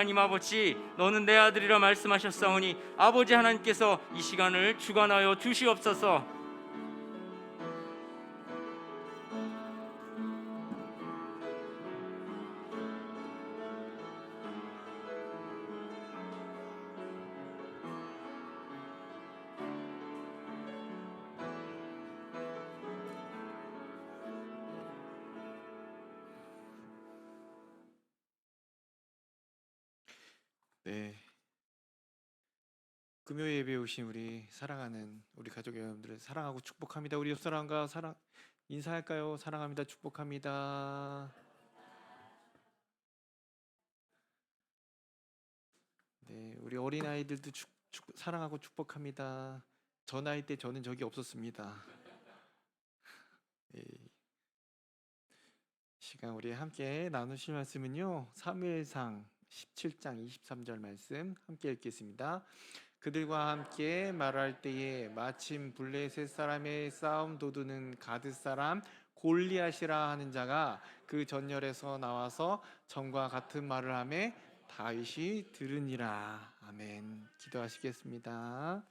하나님 아버지, 너는 내 아들이라 말씀하셨사오니 아버지 하나님께서 이 시간을 주관하여 주시옵소서. 네, 금요 예배에 오신 우리 사랑하는 우리 가족 여러분들을 사랑하고 축복합니다. 우리 옆사람과 인사할까요? 사랑합니다. 축복합니다. 네, 우리 어린 아이들도 사랑하고 축복합니다. 저 나이 때 저는 적이 없었습니다. 네, 시간 우리 함께 나누실 말씀은요, 사무엘상 17장 23절 말씀 함께 읽겠습니다. 그들과 함께 말할 때에 마침 블레셋 사람의 싸움 도두는 가드 사람 골리앗이라 하는 자가 그 전열에서 나와서 전과 같은 말을 하매 다윗이 들으니라. 아멘. 기도하시겠습니다.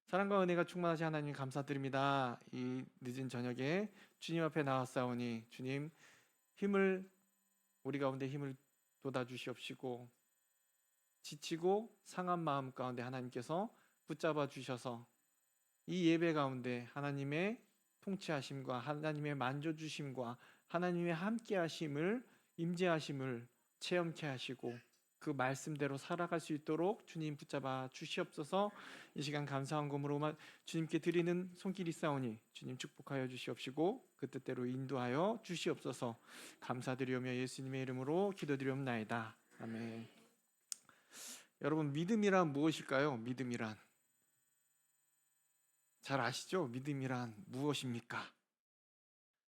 사랑과 은혜가 충만하신 하나님 감사드립니다. 이 늦은 저녁에 주님 앞에 나왔사오니 주님 우리 가운데 힘을 돋아 주시옵시고 지치고 상한 마음 가운데 하나님께서 붙잡아 주셔서 이 예배 가운데 하나님의 통치하심과 하나님의 만져주심과 하나님의 함께하심을 임재하심을 체험케 하시고 그 말씀대로 살아갈 수 있도록 주님 붙잡아 주시옵소서. 이 시간 감사한 검으로 주님께 드리는 손길이 싸우니 주님 축복하여 주시옵시고 그 뜻대로 인도하여 주시옵소서. 감사드리오며 예수님의 이름으로 기도드리옵나이다. 아멘. 여러분, 믿음이란 무엇일까요? 믿음이란 잘 아시죠? 믿음이란 무엇입니까?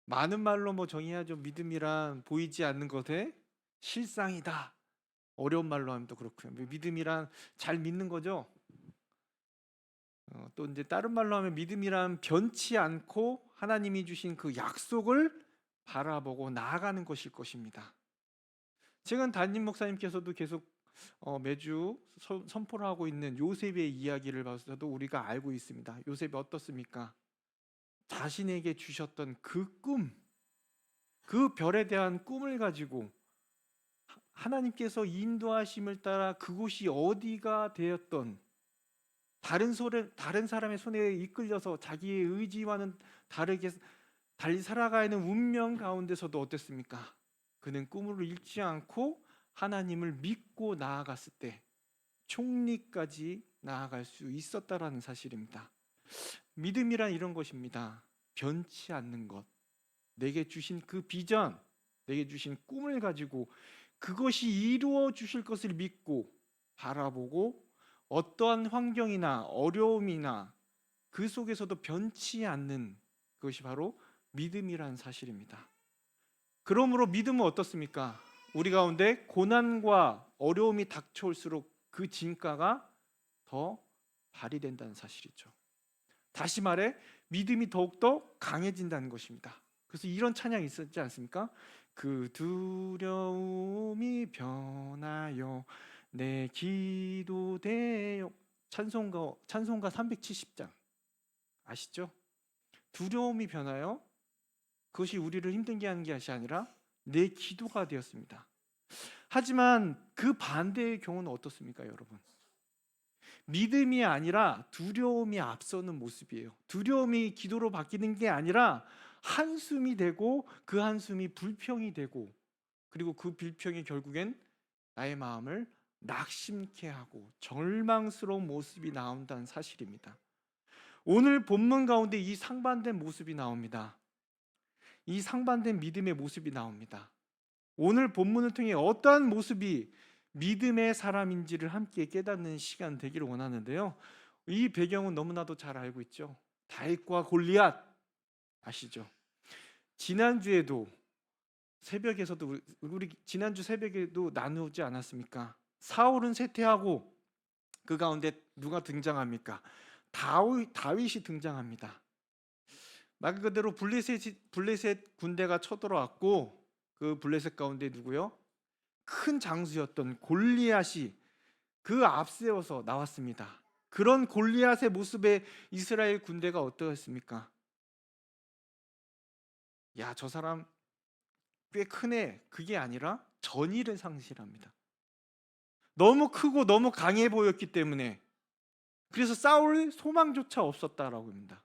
많은 말로 정의하죠. 믿음이란 보이지 않는 것의 실상이다. 어려운 말로 하면 또 그렇고요. 믿음이란 잘 믿는 거죠. 또 이제 다른 말로 하면 믿음이란 변치 않고 하나님이 주신 그 약속을 바라보고 나아가는 것일 것입니다. 최근 담임 목사님께서도 계속 매주 선포를 하고 있는 요셉의 이야기를 봐서도 우리가 알고 있습니다. 요셉이 어떻습니까? 자신에게 주셨던 그 꿈, 그 별에 대한 꿈을 가지고 하나님께서 인도하심을 따라 그곳이 어디가 되었던 다른 사람의 손에 이끌려서 자기의 의지와는 다르게 달리 살아가는 운명 가운데서도 어땠습니까? 그는 꿈을 잃지 않고 하나님을 믿고 나아갔을 때 총리까지 나아갈 수 있었다라는 사실입니다. 믿음이란 이런 것입니다. 변치 않는 것, 내게 주신 그 비전, 내게 주신 꿈을 가지고 그것이 이루어 주실 것을 믿고 바라보고 어떠한 환경이나 어려움이나 그 속에서도 변치 않는 그것이 바로 믿음이란 사실입니다. 그러므로 믿음은 어떻습니까? 우리 가운데 고난과 어려움이 닥쳐올수록 그 진가가 더 발휘된다는 사실이죠. 다시 말해 믿음이 더욱더 강해진다는 것입니다. 그래서 이런 찬양이 있었지 않습니까? 그 두려움이 변하여 내 기도되어 찬송가 370장 아시죠? 두려움이 변하여 그것이 우리를 힘들게 하는 것이 아니라 내 기도가 되었습니다. 하지만 그 반대의 경우는 어떻습니까, 여러분? 믿음이 아니라 두려움이 앞서는 모습이에요. 두려움이 기도로 바뀌는 게 아니라 한숨이 되고 그 한숨이 불평이 되고 그리고 그 불평이 결국엔 나의 마음을 낙심케 하고 절망스러운 모습이 나온다는 사실입니다. 오늘 본문 가운데 이 상반된 모습이 나옵니다. 이 상반된 믿음의 모습이 나옵니다. 오늘 본문을 통해 어떠한 모습이 믿음의 사람인지를 함께 깨닫는 시간 되기를 원하는데요. 이 배경은 너무나도 잘 알고 있죠. 다윗과 골리앗 아시죠? 지난주에도 새벽에서도 우리 지난주 새벽에도 나누지 않았습니까? 사울은 쇠퇴하고 그 가운데 누가 등장합니까? 다윗이 등장합니다. 말 그대로 블레셋 군대가 쳐들어왔고 그 블레셋 가운데 누구요? 큰 장수였던 골리앗이 그 앞세워서 나왔습니다. 그런 골리앗의 모습에 이스라엘 군대가 어떠했습니까? 야, 저 사람 꽤 크네. 그게 아니라 전의를 상실합니다. 너무 크고 너무 강해 보였기 때문에, 그래서 싸울 소망조차 없었다라고 합니다.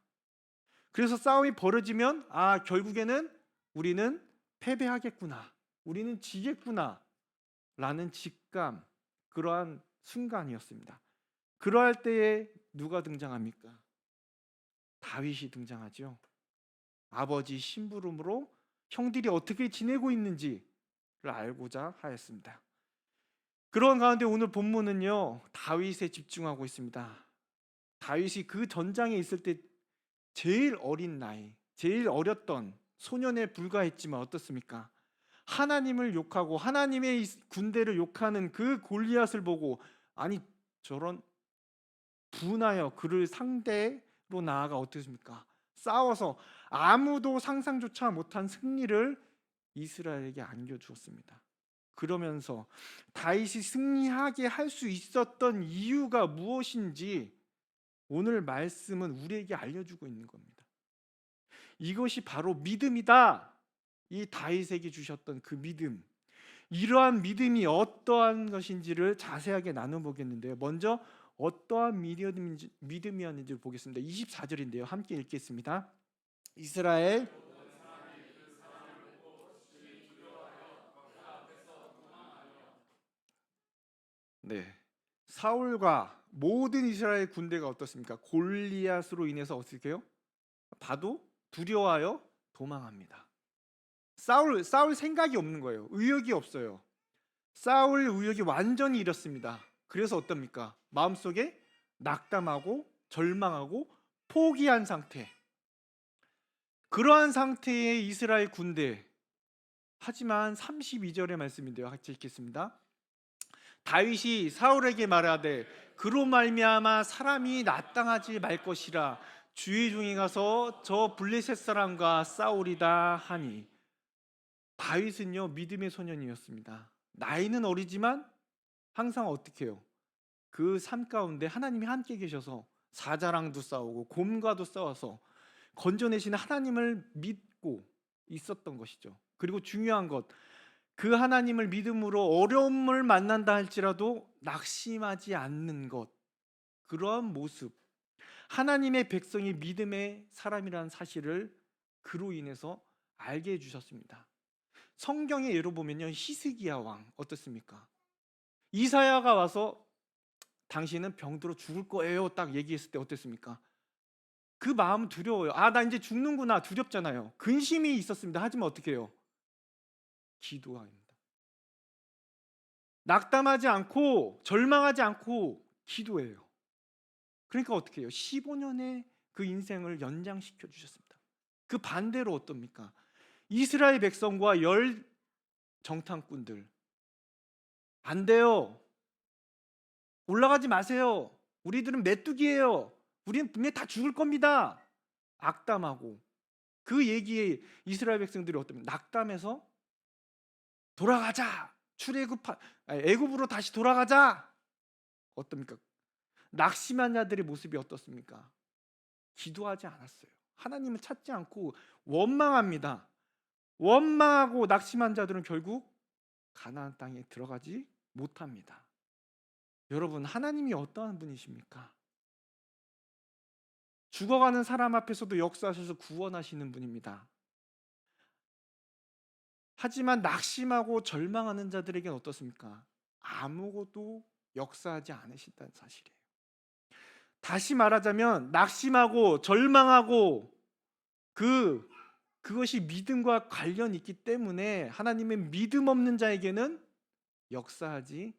그래서 싸움이 벌어지면 결국에는 우리는 패배하겠구나, 우리는 지겠구나 라는 직감, 그러한 순간이었습니다. 그러할 때에 누가 등장합니까? 다윗이 등장하죠. 아버지 심부름으로 형들이 어떻게 지내고 있는지를 알고자 하였습니다. 그런 가운데 오늘 본문은요, 다윗에 집중하고 있습니다. 다윗이 그 전장에 있을 때 제일 어린 나이, 제일 어렸던 소년에 불과했지만 어떻습니까? 하나님을 욕하고 하나님의 군대를 욕하는 그 골리앗을 보고, 아니 저런 분하여 그를 상대로 나아가 어떻습니까? 싸워서 아무도 상상조차 못한 승리를 이스라엘에게 안겨주었습니다. 그러면서 다윗이 승리하게 할 수 있었던 이유가 무엇인지 오늘 말씀은 우리에게 알려주고 있는 겁니다. 이것이 바로 믿음이다. 이 다윗에게 주셨던 그 믿음, 이러한 믿음이 어떠한 것인지를 자세하게 나눠보겠는데요. 먼저 어떠한 믿음이었는지 보겠습니다. 24절인데요. 함께 읽겠습니다. 이스라엘 사울과 모든 이스라엘 군대가 어떻습니까? 골리앗으로 인해서 어떻게 해요? 봐도 두려워하여 도망합니다. 싸울 생각이 없는 거예요. 의욕이 없어요. 싸울 의욕이 완전히 잃었습니다. 그래서 어떻습니까? 마음속에 낙담하고 절망하고 포기한 상태. 그러한 상태의 이스라엘 군대. 하지만 32절의 말씀인데요. 같이 읽겠습니다. 다윗이 사울에게 말하되 그로 말미암아 사람이 나땅하지 말 것이라 주의 종이 가서 저 블레셋 사람과 싸우리다 하니. 다윗은요, 믿음의 소년이었습니다. 나이는 어리지만 항상 어떻게 해요? 그 삶 가운데 하나님이 함께 계셔서 사자랑도 싸우고 곰과도 싸워서 건져내시는 하나님을 믿고 있었던 것이죠. 그리고 중요한 것, 그 하나님을 믿음으로 어려움을 만난다 할지라도 낙심하지 않는 것, 그러한 모습, 하나님의 백성이 믿음의 사람이라는 사실을 그로 인해서 알게 해주셨습니다. 성경의 예로 보면요, 히스기야 왕 어떻습니까? 이사야가 와서 당신은 병들어 죽을 거예요 딱 얘기했을 때 어땠습니까? 그 마음 두려워요. 나 이제 죽는구나, 두렵잖아요. 근심이 있었습니다. 하지만 어떻게 해요? 기도합니다. 낙담하지 않고 절망하지 않고 기도해요. 그러니까 어떻게 해요? 15년의 그 인생을 연장시켜 주셨습니다. 그 반대로 어떻습니까? 이스라엘 백성과 열 정탐꾼들, 안 돼요. 올라가지 마세요. 우리들은 메뚜기예요. 우리는 분명히 다 죽을 겁니다. 악담하고 그 얘기에 이스라엘 백성들이 어떻습니까? 낙담해서 돌아가자. 애굽으로 다시 돌아가자. 어떻습니까? 낙심한 자들의 모습이 어떻습니까? 기도하지 않았어요. 하나님을 찾지 않고 원망합니다. 원망하고 낙심한 자들은 결국 가나안 땅에 들어가지 못합니다. 여러분, 하나님이 어떠한 분이십니까? 죽어가는 사람 앞에서도 역사하셔서 구원하시는 분입니다. 하지만 낙심하고 절망하는 자들에게는 어떻습니까? 아무것도 역사하지 않으신다는 사실이에요. 다시 말하자면 낙심하고 절망하고 그것이 믿음과 관련이 있기 때문에 하나님의 믿음 없는 자에게는 역사하지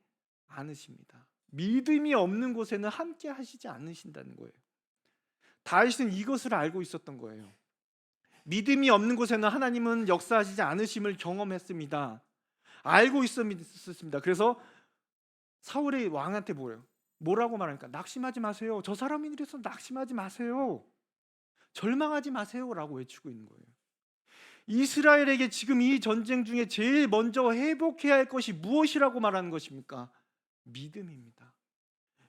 않으십니다. 믿음이 없는 곳에는 함께 하시지 않으신다는 거예요. 다윗은 이것을 알고 있었던 거예요. 믿음이 없는 곳에는 하나님은 역사하시지 않으심을 경험했습니다. 알고 있었습니다. 그래서 사울의 왕한테 뭐라고 말하니까 낙심하지 마세요. 저 사람이 이래서 낙심하지 마세요. 절망하지 마세요 라고 외치고 있는 거예요. 이스라엘에게 지금 이 전쟁 중에 제일 먼저 회복해야 할 것이 무엇이라고 말하는 것입니까? 믿음입니다.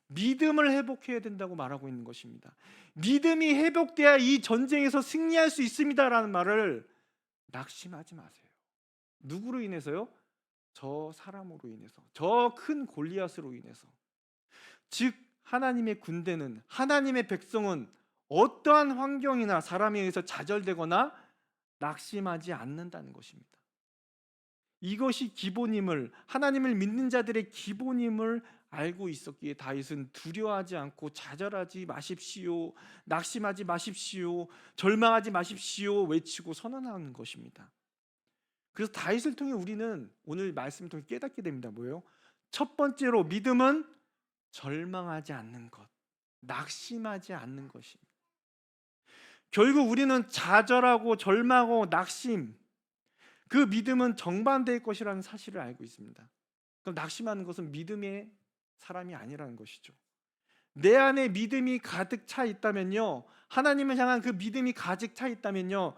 믿음을 회복해야 된다고 말하고 있는 것입니다. 믿음이 회복돼야 이 전쟁에서 승리할 수 있습니다라는 말을 낙심하지 마세요. 누구로 인해서요? 저 사람으로 인해서, 저 큰 골리앗으로 인해서. 즉 하나님의 군대는, 하나님의 백성은 어떠한 환경이나 사람에 의해서 좌절되거나 낙심하지 않는다는 것입니다. 이것이 기본임을, 하나님을 믿는 자들의 기본임을 알고 있었기에 다윗은 두려워하지 않고 좌절하지 마십시오, 낙심하지 마십시오, 절망하지 마십시오 외치고 선언하는 것입니다. 그래서 다윗을 통해 우리는 오늘 말씀을 통해 깨닫게 됩니다. 뭐예요? 첫 번째로 믿음은 절망하지 않는 것, 낙심하지 않는 것입니다. 결국 우리는 좌절하고 절망하고 낙심, 그 믿음은 정반대의 것이라는 사실을 알고 있습니다. 그럼 낙심하는 것은 믿음의 사람이 아니라는 것이죠. 내 안에 믿음이 가득 차 있다면요, 하나님을 향한 그 믿음이 가득 차 있다면요,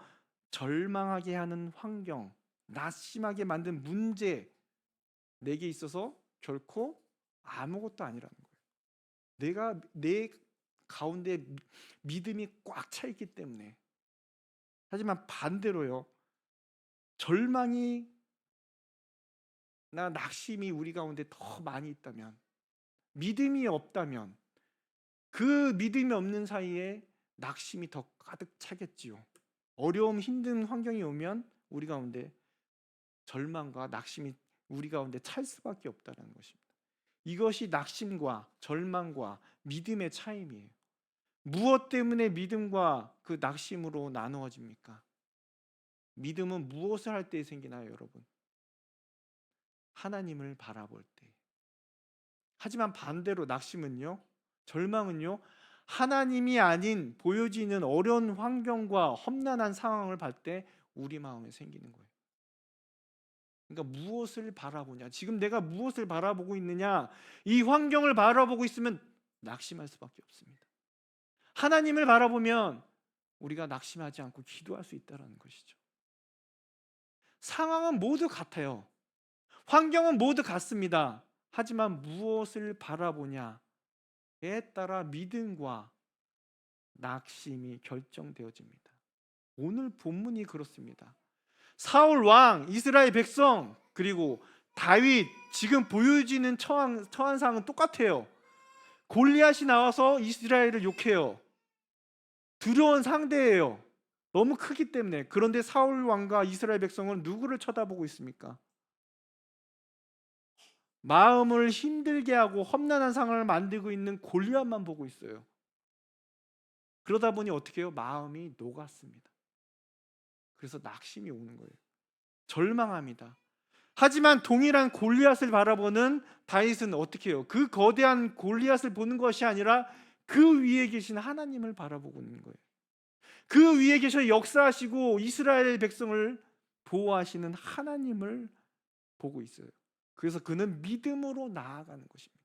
절망하게 하는 환경, 낙심하게 만든 문제, 내게 있어서 결코 아무것도 아니라는 거예요. 내가 내 가운데 믿음이 꽉 차 있기 때문에. 하지만 반대로요, 절망이 나 낙심이 우리 가운데 더 많이 있다면, 믿음이 없다면, 그 믿음이 없는 사이에 낙심이 더 가득 차겠지요. 어려움, 힘든 환경이 오면 우리 가운데 절망과 낙심이 우리 가운데 찰 수밖에 없다는 것입니다. 이것이 낙심과 절망과 믿음의 차이예요. 무엇 때문에 믿음과 그 낙심으로 나누어집니까? 믿음은 무엇을 할 때 생기나요, 여러분? 하나님을 바라볼 때. 하지만 반대로 낙심은요, 절망은요, 하나님이 아닌 보여지는 어려운 환경과 험난한 상황을 볼 때 우리 마음에 생기는 거예요. 그러니까 무엇을 바라보냐, 지금 내가 무엇을 바라보고 있느냐, 이 환경을 바라보고 있으면 낙심할 수밖에 없습니다. 하나님을 바라보면 우리가 낙심하지 않고 기도할 수 있다는 것이죠. 상황은 모두 같아요. 환경은 모두 같습니다. 하지만 무엇을 바라보냐에 따라 믿음과 낙심이 결정되어집니다. 오늘 본문이 그렇습니다. 사울 왕, 이스라엘 백성, 그리고 다윗, 지금 보여지는 처한 상황은 똑같아요. 골리앗이 나와서 이스라엘을 욕해요. 두려운 상대예요. 너무 크기 때문에. 그런데 사울 왕과 이스라엘 백성은 누구를 쳐다보고 있습니까? 마음을 힘들게 하고 험난한 상황을 만들고 있는 골리앗만 보고 있어요. 그러다 보니 어떻게 해요? 마음이 녹았습니다. 그래서 낙심이 오는 거예요. 절망합니다. 하지만 동일한 골리앗을 바라보는 다윗은 어떻게 해요? 그 거대한 골리앗을 보는 것이 아니라 그 위에 계신 하나님을 바라보고 있는 거예요. 그 위에 계셔 역사하시고 이스라엘 백성을 보호하시는 하나님을 보고 있어요. 그래서 그는 믿음으로 나아가는 것입니다.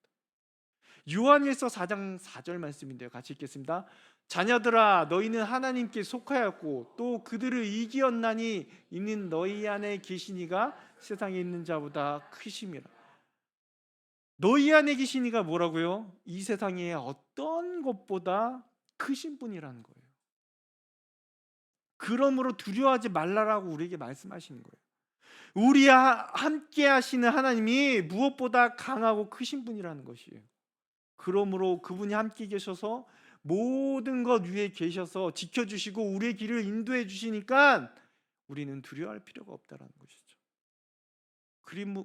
요한일서 4장 4절 말씀인데요, 같이 읽겠습니다. 자녀들아, 너희는 하나님께 속하였고 또 그들을 이기었나니 이는 너희 안에 계시니가 세상에 있는 자보다 크심이라. 너희 안에 계시니가 뭐라고요? 이 세상에 어떤 것보다 크신 분이라는 거예요. 그러므로 두려워하지 말라라고 우리에게 말씀하시는 거예요. 우리와 함께 하시는 하나님이 무엇보다 강하고 크신 분이라는 것이에요. 그러므로 그분이 함께 계셔서 모든 것 위에 계셔서 지켜주시고 우리의 길을 인도해 주시니까 우리는 두려워할 필요가 없다는 것이죠.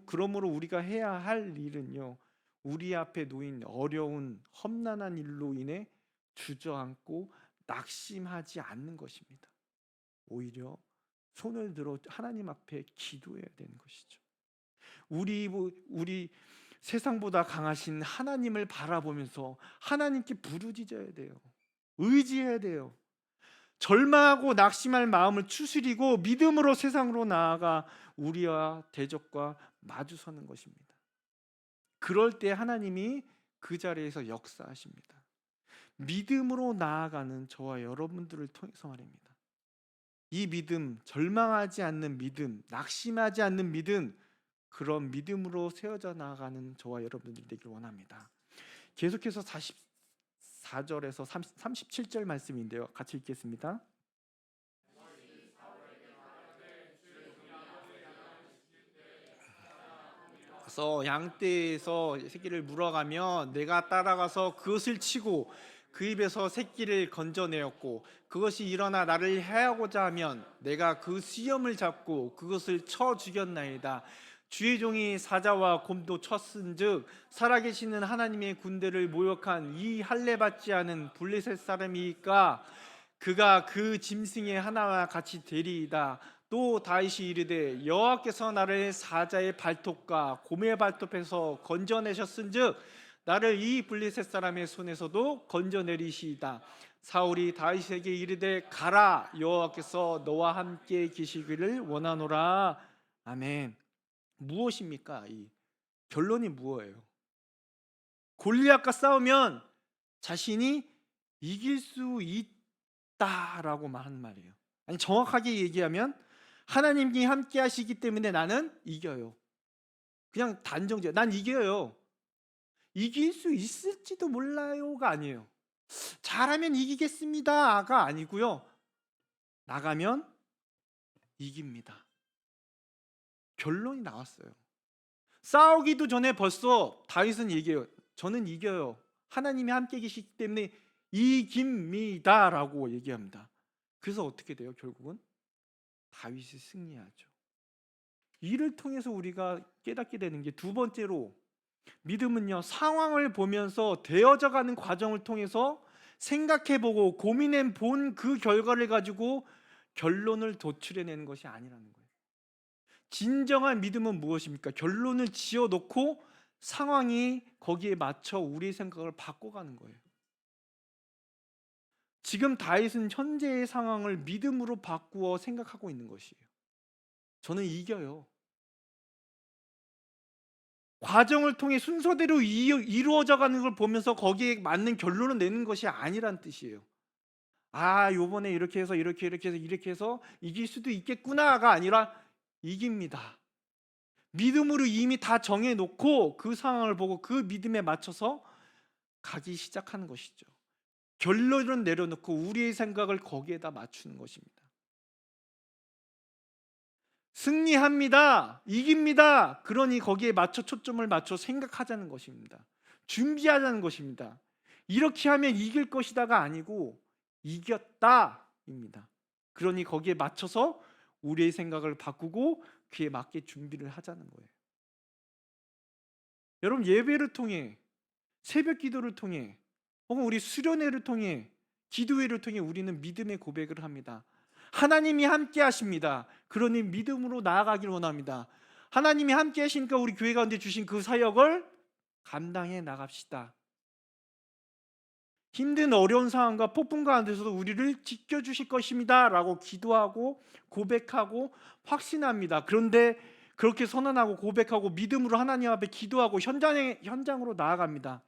그러므로 우리가 해야 할 일은요, 우리 앞에 놓인 어려운 험난한 일로 인해 주저앉고 낙심하지 않는 것입니다. 오히려 손을 들어 하나님 앞에 기도해야 되는 것이죠. 우리 세상보다 강하신 하나님을 바라보면서 하나님께 부르짖어야 돼요. 의지해야 돼요. 절망하고 낙심할 마음을 추스리고 믿음으로 세상으로 나아가 우리와 대적과 마주서는 것입니다. 그럴 때 하나님이 그 자리에서 역사하십니다. 믿음으로 나아가는 저와 여러분들을 통해서 말입니다. 이 믿음, 절망하지 않는 믿음, 낙심하지 않는 믿음, 그런 믿음으로 세워져 나가는 저와 여러분들이 되길 원합니다. 계속해서 44절에서 37절 말씀인데요. 같이 읽겠습니다. 그래서 양떼에서 새끼를 물어가면 내가 따라가서 그것을 치고 그 입에서 새끼를 건져내었고, 그것이 일어나 나를 해하고자 하면 내가 그 수염을 잡고 그것을 쳐 죽였나이다. 주의 종이 사자와 곰도 쳤은즉 살아계시는 하나님의 군대를 모욕한 이 할례 받지 않은 블레셋 사람이니까 그가 그 짐승의 하나와 같이 되리이다. 또 다윗이 이르되 여호와께서 나를 사자의 발톱과 곰의 발톱에서 건져내셨은즉 나를 이 블레셋 사람의 손에서도 건져내리시이다. 사울이 다윗에게 이르되 가라, 여호와께서 너와 함께 계시기를 원하노라. 아멘. 무엇입니까? 이 결론이 무엇이에요? 골리앗과 싸우면 자신이 이길 수 있다라고 말하는 말이에요. 아니, 정확하게 얘기하면 하나님이 함께 하시기 때문에 나는 이겨요. 그냥 단정지어 난 이겨요. 이길 수 있을지도 몰라요가 아니에요. 잘하면 이기겠습니다가 아니고요. 나가면 이깁니다. 결론이 나왔어요. 싸우기도 전에 벌써 다윗은 얘기해요. 저는 이겨요. 하나님이 함께 계시기 때문에 이깁니다라고 얘기합니다. 그래서 어떻게 돼요? 결국은 다윗이 승리하죠. 이를 통해서 우리가 깨닫게 되는 게, 두 번째로 믿음은요, 상황을 보면서 되어져 가는 과정을 통해서 생각해보고 고민해 본 그 결과를 가지고 결론을 도출해내는 것이 아니라는 거예요. 진정한 믿음은 무엇입니까? 결론을 지어놓고 상황이 거기에 맞춰 우리의 생각을 바꿔가는 거예요. 지금 다윗은 현재의 상황을 믿음으로 바꾸어 생각하고 있는 것이에요. 저는 이겨요. 과정을 통해 순서대로 이루어져 가는 걸 보면서 거기에 맞는 결론을 내는 것이 아니란 뜻이에요. 아, 요번에 이렇게 해서 이렇게 해서 이길 수도 있겠구나가 아니라 이깁니다. 믿음으로 이미 다 정해놓고 그 상황을 보고 그 믿음에 맞춰서 가기 시작하는 것이죠. 결론을 내려놓고 우리의 생각을 거기에다 맞추는 것입니다. 승리합니다. 이깁니다. 그러니 거기에 맞춰 초점을 맞춰 생각하자는 것입니다. 준비하자는 것입니다. 이렇게 하면 이길 것이다가 아니고 이겼다입니다. 그러니 거기에 맞춰서 우리의 생각을 바꾸고 그에 맞게 준비를 하자는 거예요. 여러분, 예배를 통해, 새벽 기도를 통해, 혹은 우리 수련회를 통해, 기도회를 통해 우리는 믿음의 고백을 합니다. 하나님이 함께 하십니다. 그러니 믿음으로 나아가길 원합니다. 하나님이 함께 하시니까 우리 교회 가운데 주신 그 사역을 감당해 나갑시다. 힘든 어려운 상황과 폭풍 가운데서도 우리를 지켜주실 것입니다 라고 기도하고 고백하고 확신합니다. 그런데 그렇게 선언하고 고백하고 믿음으로 하나님 앞에 기도하고 현장으로 나아갑니다.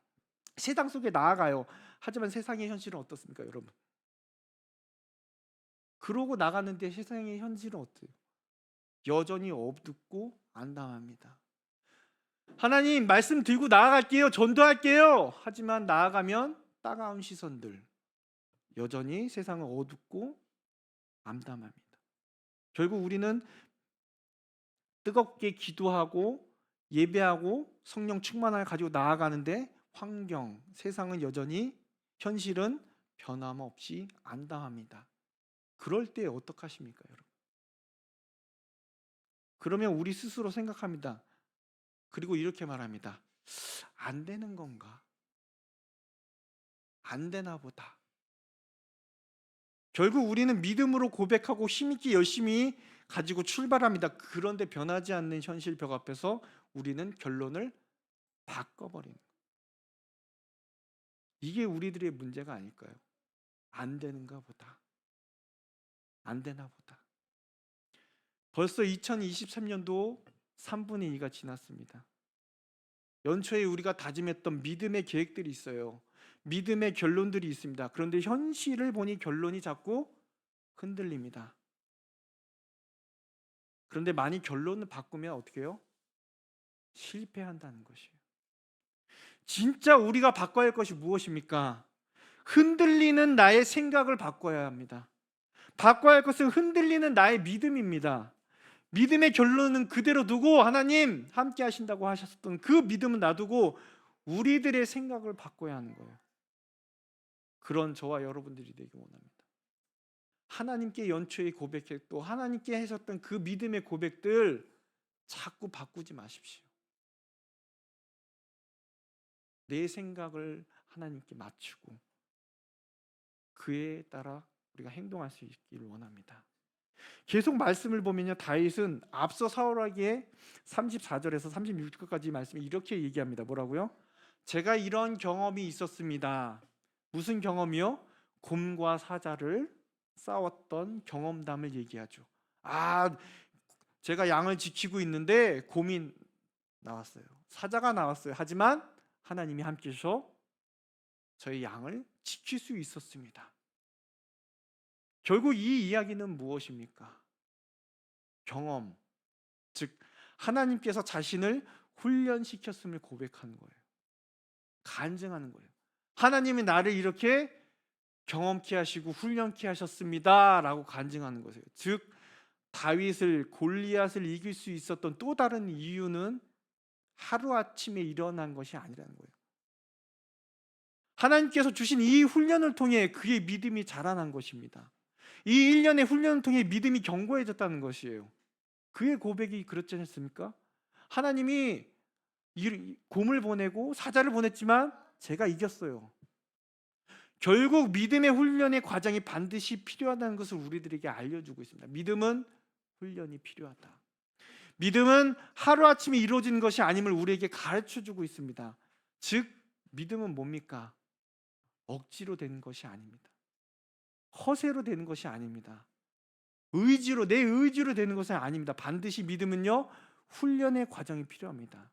세상 속에 나아가요. 하지만 세상의 현실은 어떻습니까, 여러분? 그러고 나가는데 세상의 현실은 어때요? 여전히 어둡고 안담합니다. 하나님, 말씀 들고 나아갈게요. 전도할게요. 하지만 나아가면 따가운 시선들, 여전히 세상은 어둡고 암담합니다. 결국 우리는 뜨겁게 기도하고 예배하고 성령 충만함을 가지고 나아가는데 환경, 세상은 여전히, 현실은 변함없이 안담합니다. 그럴 때 어떡하십니까, 여러분? 그러면 우리 스스로 생각합니다. 그리고 이렇게 말합니다. 안 되는 건가? 안 되나 보다. 결국 우리는 믿음으로 고백하고 힘있게 열심히 가지고 출발합니다. 그런데 변하지 않는 현실 벽 앞에서 우리는 결론을 바꿔버리는 거예요. 이게 우리들의 문제가 아닐까요? 안 되는가 보다. 안 되나 보다. 벌써 2023년도 3분의 2가 지났습니다. 연초에 우리가 다짐했던 믿음의 계획들이 있어요. 믿음의 결론들이 있습니다. 그런데 현실을 보니 결론이 자꾸 흔들립니다. 그런데 많이 결론을 바꾸면 어떻게 해요? 실패한다는 것이에요. 진짜 우리가 바꿔야 할 것이 무엇입니까? 흔들리는 나의 생각을 바꿔야 합니다. 바꿔야 할 것은 흔들리는 나의 믿음입니다. 믿음의 결론은 그대로 두고 하나님 함께 하신다고 하셨던 그 믿음은 놔두고 우리들의 생각을 바꿔야 하는 거예요. 그런 저와 여러분들이 되기 원합니다. 하나님께 연초에 고백했고 하나님께 하셨던 그 믿음의 고백들 자꾸 바꾸지 마십시오. 내 생각을 하나님께 맞추고 그에 따라 우리가 행동할 수 있기를 원합니다. 계속 말씀을 보면요, 다윗은 앞서 사울에게 34절에서 36절까지 말씀에 이렇게 얘기합니다. 뭐라고요? 제가 이런 경험이 있었습니다. 무슨 경험이요? 곰과 사자를 싸웠던 경험담을 얘기하죠. 제가 양을 지키고 있는데 곰이 나왔어요. 사자가 나왔어요. 하지만 하나님이 함께해서 저희 양을 지킬 수 있었습니다. 결국 이 이야기는 무엇입니까? 경험, 즉 하나님께서 자신을 훈련시켰음을 고백하는 거예요. 간증하는 거예요. 하나님이 나를 이렇게 경험케 하시고 훈련케 하셨습니다 라고 간증하는 거예요. 즉 다윗을 골리앗을 이길 수 있었던 또 다른 이유는 하루아침에 일어난 것이 아니라는 거예요. 하나님께서 주신 이 훈련을 통해 그의 믿음이 자라난 것입니다. 이 1년의 훈련을 통해 믿음이 견고해졌다는 것이에요. 그의 고백이 그렇지 않습니까? 하나님이 곰을 보내고 사자를 보냈지만 제가 이겼어요. 결국 믿음의 훈련의 과정이 반드시 필요하다는 것을 우리들에게 알려주고 있습니다. 믿음은 훈련이 필요하다. 믿음은 하루아침에 이루어지는 것이 아님을 우리에게 가르쳐주고 있습니다. 즉 믿음은 뭡니까? 억지로 되는 것이 아닙니다. 허세로 되는 것이 아닙니다. 내 의지로 되는 것은 아닙니다. 반드시 믿음은요, 훈련의 과정이 필요합니다.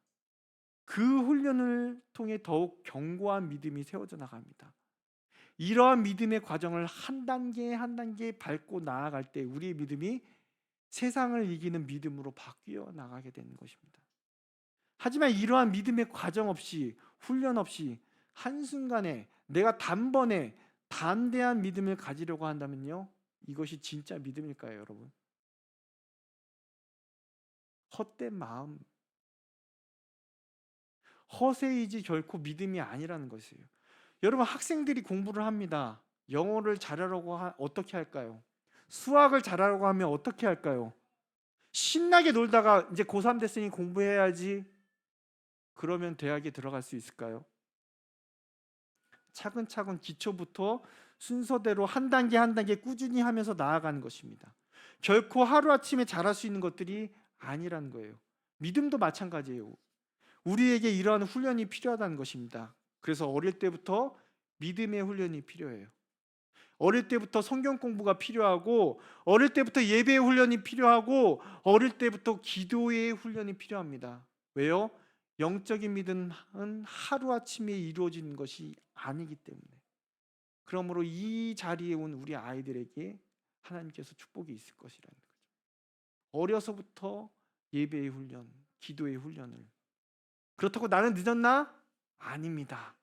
그 훈련을 통해 더욱 견고한 믿음이 세워져 나갑니다. 이러한 믿음의 과정을 한 단계 한 단계 밟고 나아갈 때 우리의 믿음이 세상을 이기는 믿음으로 바뀌어 나가게 되는 것입니다. 하지만 이러한 믿음의 과정 없이, 훈련 없이 한순간에 내가 단번에 담대한 믿음을 가지려고 한다면요, 이것이 진짜 믿음일까요, 여러분? 헛된 마음, 허세이지 결코 믿음이 아니라는 것이에요. 여러분, 학생들이 공부를 합니다. 영어를 잘하려고 어떻게 할까요? 수학을 잘하려고 하면 어떻게 할까요? 신나게 놀다가 이제 고3 됐으니 공부해야지, 그러면 대학에 들어갈 수 있을까요? 차근차근 기초부터 순서대로 한 단계 한 단계 꾸준히 하면서 나아가는 것입니다. 결코 하루아침에 잘할 수 있는 것들이 아니라는 거예요. 믿음도 마찬가지예요. 우리에게 이러한 훈련이 필요하다는 것입니다. 그래서 어릴 때부터 믿음의 훈련이 필요해요. 어릴 때부터 성경 공부가 필요하고, 어릴 때부터 예배의 훈련이 필요하고, 어릴 때부터 기도의 훈련이 필요합니다. 왜요? 영적인 믿음은 하루아침에 이루어지는 것이 아니기 때문에. 그러므로 이 자리에 온 우리 아이들에게 하나님께서 축복이 있을 것이라는 거죠. 어려서부터 예배의 훈련, 기도의 훈련을. 그렇다고 나는 늦었나? 아닙니다.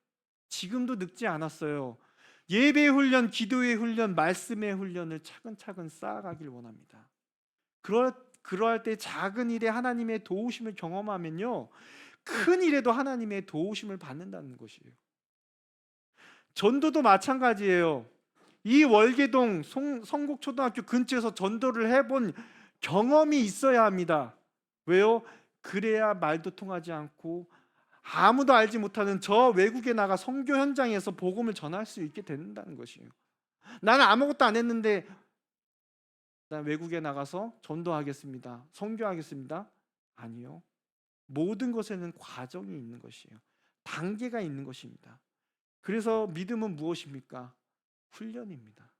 지금도 늦지 않았어요. 예배의 훈련, 기도의 훈련, 말씀의 훈련을 차근차근 쌓아가길 원합니다. 그러할 때 작은 일에 하나님의 도우심을 경험하면요, 큰 일에도 하나님의 도우심을 받는다는 것이에요. 전도도 마찬가지예요. 이 월계동 성곡초등학교 근처에서 전도를 해본 경험이 있어야 합니다. 왜요? 그래야 말도 통하지 않고 아무도 알지 못하는 저 외국에 나가 선교 현장에서 복음을 전할 수 있게 된다는 것이에요. 나는 아무것도 안 했는데 난 외국에 나가서 전도하겠습니다, 선교하겠습니다. 아니요. 모든 것에는 과정이 있는 것이에요. 단계가 있는 것입니다. 그래서 믿음은 무엇입니까? 훈련입니다.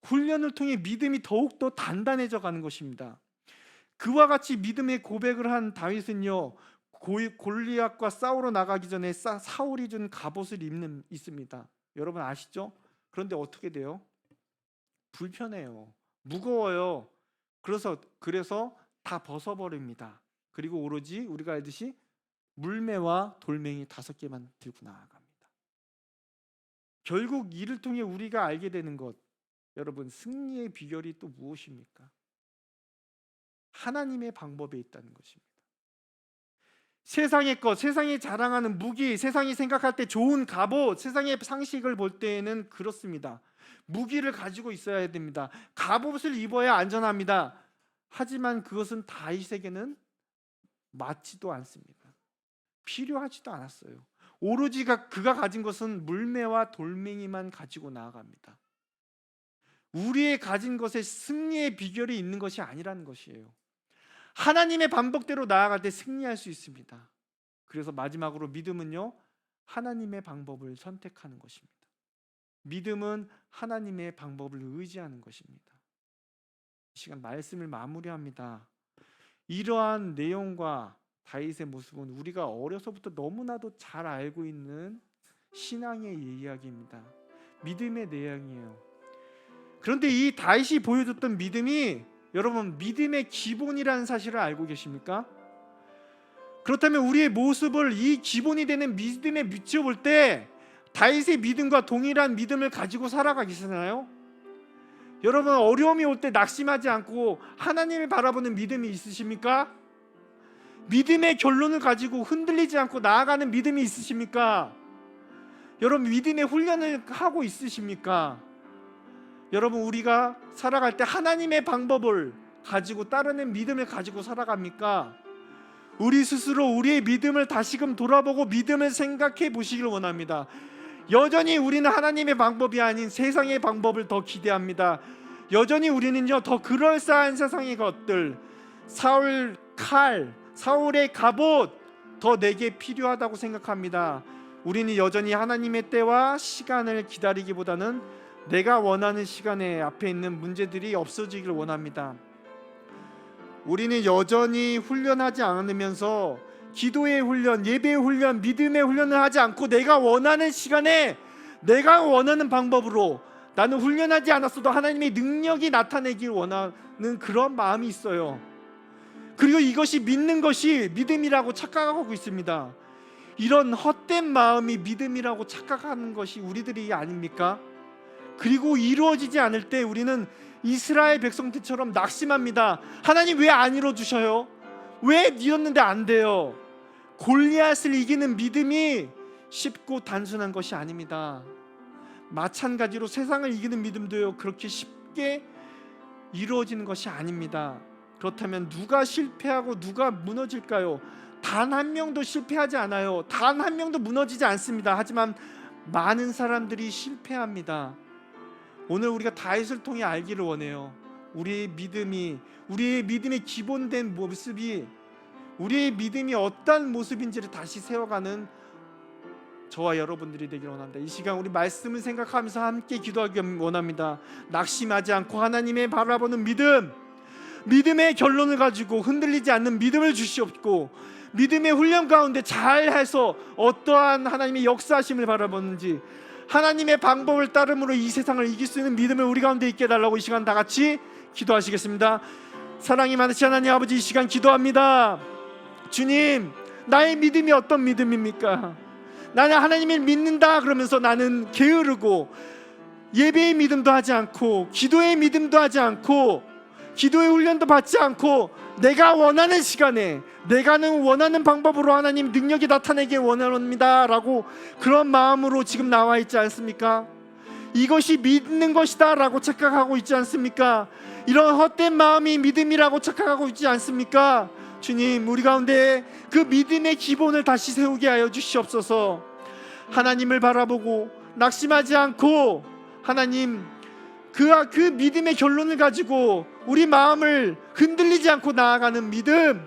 훈련을 통해 믿음이 더욱더 단단해져 가는 것입니다. 그와 같이 믿음의 고백을 한 다윗은요, 골리앗과 싸우러 나가기 전에 사울이 준 갑옷을 있습니다. 여러분 아시죠? 그런데 어떻게 돼요? 불편해요. 무거워요. 그래서 다 벗어버립니다. 그리고 오로지 우리가 알듯이 물매와 돌멩이 5개만 들고 나아갑니다. 결국 이를 통해 우리가 알게 되는 것, 여러분, 승리의 비결이 또 무엇입니까? 하나님의 방법에 있다는 것입니다. 세상의 것, 세상이 자랑하는 무기, 세상이 생각할 때 좋은 갑옷, 세상의 상식을 볼 때에는 그렇습니다. 무기를 가지고 있어야 됩니다. 갑옷을 입어야 안전합니다. 하지만 그것은 다윗에게는 맞지도 않습니다. 필요하지도 않았어요. 오로지 그가 가진 것은 물매와 돌멩이만 가지고 나아갑니다. 우리의 가진 것에 승리의 비결이 있는 것이 아니라는 것이에요. 하나님의 방법대로 나아갈 때 승리할 수 있습니다. 그래서 마지막으로 믿음은요, 하나님의 방법을 선택하는 것입니다. 믿음은 하나님의 방법을 의지하는 것입니다. 이 시간 말씀을 마무리합니다. 이러한 내용과 다윗의 모습은 우리가 어려서부터 너무나도 잘 알고 있는 신앙의 이야기입니다. 믿음의 내용이에요. 그런데 이 다윗이 보여줬던 믿음이, 여러분, 믿음의 기본이라는 사실을 알고 계십니까? 그렇다면 우리의 모습을 이 기본이 되는 믿음에 비춰볼 때 다윗의 믿음과 동일한 믿음을 가지고 살아가시나요? 여러분, 어려움이 올 때 낙심하지 않고 하나님을 바라보는 믿음이 있으십니까? 믿음의 결론을 가지고 흔들리지 않고 나아가는 믿음이 있으십니까? 여러분, 믿음의 훈련을 하고 있으십니까? 여러분, 우리가 살아갈 때 하나님의 방법을 가지고 따르는 믿음을 가지고 살아갑니까? 우리 스스로 우리의 믿음을 다시금 돌아보고 믿음을 생각해 보시길 원합니다. 여전히 우리는 하나님의 방법이 아닌 세상의 방법을 더 기대합니다. 여전히 우리는요, 더 그럴싸한 세상의 것들, 사울 칼, 사울의 갑옷, 더 내게 필요하다고 생각합니다. 우리는 여전히 하나님의 때와 시간을 기다리기보다는 내가 원하는 시간에 앞에 있는 문제들이 없어지길 원합니다. 우리는 여전히 훈련하지 않으면서 기도의 훈련, 예배의 훈련, 믿음의 훈련을 하지 않고 내가 원하는 시간에 내가 원하는 방법으로, 나는 훈련하지 않았어도 하나님의 능력이 나타내길 원하는 그런 마음이 있어요. 그리고 이것이 믿는 것이 믿음이라고 착각하고 있습니다. 이런 헛된 마음이 믿음이라고 착각하는 것이 우리들이 아닙니까? 그리고 이루어지지 않을 때 우리는 이스라엘 백성들처럼 낙심합니다. 하나님 왜 안 이루어주셔요? 왜 이뤘는데 안 돼요? 골리앗을 이기는 믿음이 쉽고 단순한 것이 아닙니다. 마찬가지로 세상을 이기는 믿음도요, 그렇게 쉽게 이루어지는 것이 아닙니다. 그렇다면 누가 실패하고 누가 무너질까요? 단 한 명도 실패하지 않아요. 단 한 명도 무너지지 않습니다. 하지만 많은 사람들이 실패합니다. 오늘 우리가 다윗을 통해 알기를 원해요. 우리의 믿음의 기본된 모습이, 우리의 믿음이 어떤 모습인지를 다시 세워가는 저와 여러분들이 되기를 원합니다. 이 시간 우리 말씀을 생각하면서 함께 기도하기 원합니다. 낙심하지 않고 하나님의 바라보는 믿음, 믿음의 결론을 가지고 흔들리지 않는 믿음을 주시옵고, 믿음의 훈련 가운데 잘해서 어떠한 하나님의 역사하심을 바라보는지, 하나님의 방법을 따름으로 이 세상을 이길 수 있는 믿음을 우리 가운데 있게 해달라고 이 시간 다 같이 기도하시겠습니다. 사랑이 많으신 하나님 아버지, 이 시간 기도합니다. 주님, 나의 믿음이 어떤 믿음입니까? 나는 하나님을 믿는다 그러면서 나는 게으르고 예배의 믿음도 하지 않고 기도의 믿음도 하지 않고 기도의 훈련도 받지 않고 내가 원하는 시간에 내가 원하는 방법으로 하나님 능력이 나타내길 원합니다 라고 그런 마음으로 지금 나와 있지 않습니까? 이것이 믿는 것이다 라고 착각하고 있지 않습니까? 이런 헛된 마음이 믿음이라고 착각하고 있지 않습니까? 주님, 우리 가운데 그 믿음의 기본을 다시 세우게 하여 주시옵소서. 하나님을 바라보고 낙심하지 않고 하나님 그 믿음의 결론을 가지고 우리 마음을 흔들리지 않고 나아가는 믿음,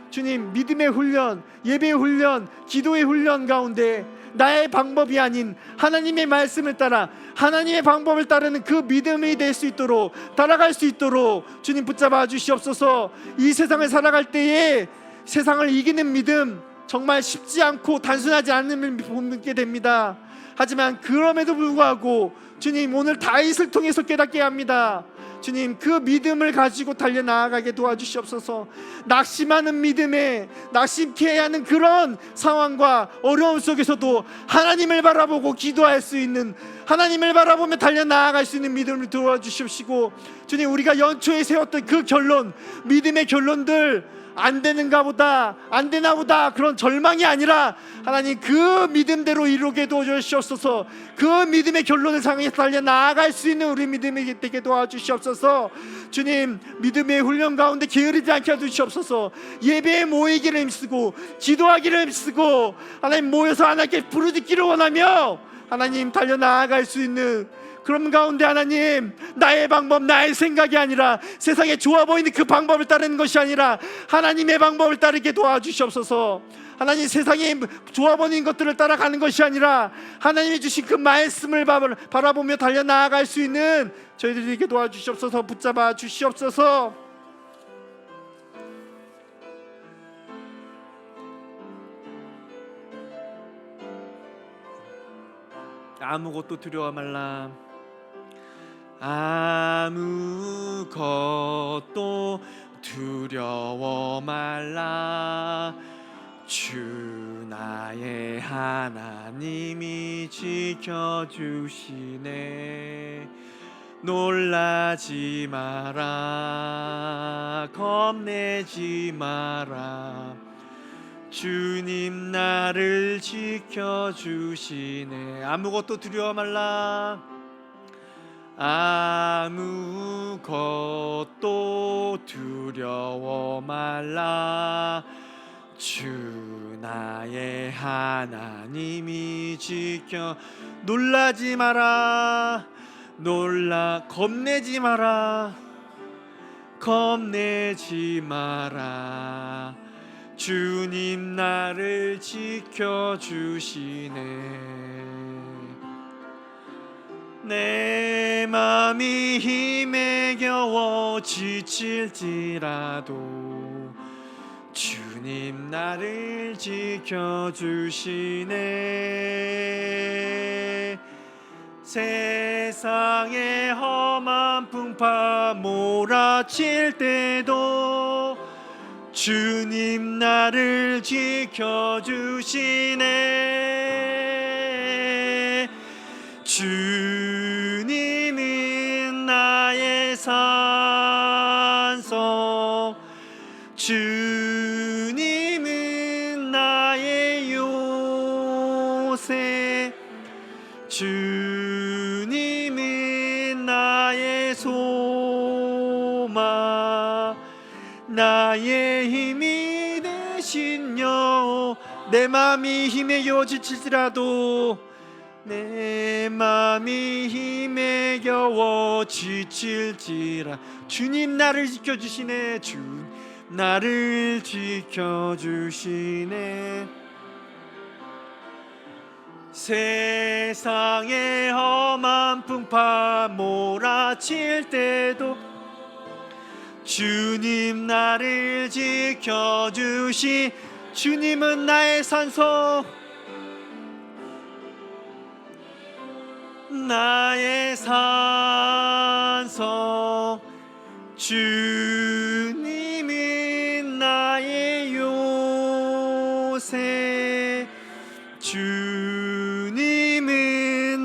주님, 믿음의 훈련, 예배의 훈련, 기도의 훈련 가운데 나의 방법이 아닌 하나님의 말씀을 따라 하나님의 방법을 따르는 그 믿음이 될 수 있도록, 따라갈 수 있도록 주님 붙잡아 주시옵소서. 이 세상을 살아갈 때에 세상을 이기는 믿음 정말 쉽지 않고 단순하지 않음을 보게 됩니다. 하지만 그럼에도 불구하고 주님, 오늘 다윗을 통해서 깨닫게 합니다. 주님, 그 믿음을 가지고 달려나가게 도와주시옵소서. 낙심하는 믿음에 낙심케 하는 그런 상황과 어려움 속에서도 하나님을 바라보고 기도할 수 있는, 하나님을 바라보며 달려나갈 수 있는 믿음을 도와주십시고, 주님, 우리가 연초에 세웠던 그 결론, 믿음의 결론들 안 되는가 보다, 안 되나 보다, 그런 절망이 아니라 하나님 그 믿음대로 이루게 도와주시옵소서. 그 믿음의 결론을 향해 달려 나아갈 수 있는 우리 믿음이 되게 도와주시옵소서. 주님, 믿음의 훈련 가운데 게으르지 않게 해주시옵소서. 예배에 모이기를 힘쓰고 기도하기를 힘쓰고 하나님 모여서 하나님께 부르짖기를 원하며 하나님 달려 나아갈 수 있는 그런 가운데 하나님, 나의 방법, 나의 생각이 아니라, 세상에 좋아 보이는 그 방법을 따르는 것이 아니라 하나님의 방법을 따르게 도와주시옵소서. 하나님, 세상에 좋아 보이는 것들을 따라가는 것이 아니라 하나님이 주신 그 말씀을 바라보며 달려나아갈 수 있는 저희들에게 도와주시옵소서. 붙잡아 주시옵소서. 아무것도 두려워 말라. 아무것도 두려워 말라. 주 나의 하나님이 지켜주시네. 놀라지 마라. 겁내지 마라. 주님 나를 지켜주시네. 아무것도 두려워 말라. 아무것도 두려워 말라. 주 나의 하나님이 지켜. 놀라지 마라. 겁내지 마라. 겁내지 마라. 주님 나를 지켜주시네. 내 맘이 힘에 겨워 지칠지라도 주님 나를 지켜주시네. 세상의 험한 풍파 몰아칠 때도 주님 나를 지켜주시네. 주님은 나의 산성, 주님은 나의 요새, 주님은 나의 소망, 나의 힘이 되신 여호. 내 마음이 힘에 겨워 지칠지라도, 내 맘이 힘에 겨워 지칠지라 주님 나를 지켜주시네. 주 나를 지켜주시네. 세상의 험한 풍파 몰아칠 때도 주님 나를 지켜주시. 주님은 나의 산소, 나의 산성, 주님은 나의 요새, 주님은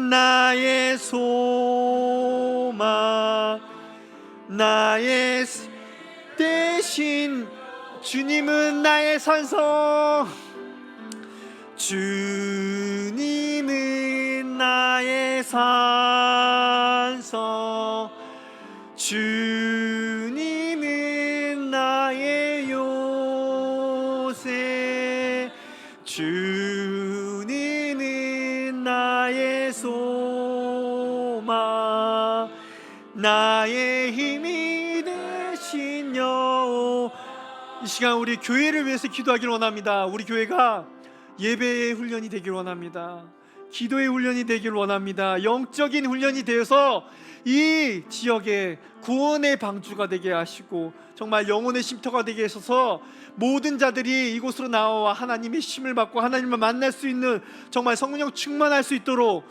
나의 소망, 나의 대신. 주님은 나의 산성, 주님은 나의 산성, 주님은 나의 요새, 주님은 나의 소망, 나의 힘이 되신 여호. 이 시간 우리 교회를 위해서 기도하기를 원합니다. 우리 교회가 예배의 훈련이 되길 원합니다. 기도의 훈련이 되길 원합니다. 영적인 훈련이 되어서 이 지역에 구원의 방주가 되게 하시고 정말 영혼의 쉼터가 되게 하셔서 모든 자들이 이곳으로 나와 하나님의 힘을 받고 하나님을 만날 수 있는, 정말 성령 충만할 수 있도록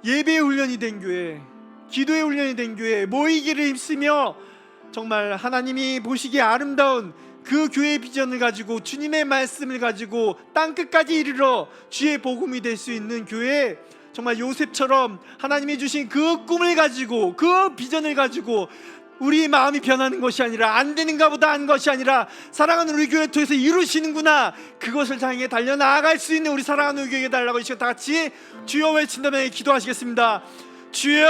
예배의 훈련이 된 교회, 기도의 훈련이 된 교회, 모이기를 힘쓰며 정말 하나님이 보시기에 아름다운 그 교회의 비전을 가지고 주님의 말씀을 가지고 땅끝까지 이르러 주의 복음이 될 수 있는 교회, 정말 요셉처럼 하나님이 주신 그 꿈을 가지고 그 비전을 가지고 우리 마음이 변하는 것이 아니라 안 되는가 보다 한 것이 아니라 사랑하는 우리 교회 통해서 이루시는구나, 그것을 향해 달려나아갈 수 있는 우리 사랑하는 우리 교회에 달라고 이 시간 다 같이 주여 외친다면 기도하시겠습니다. 주여,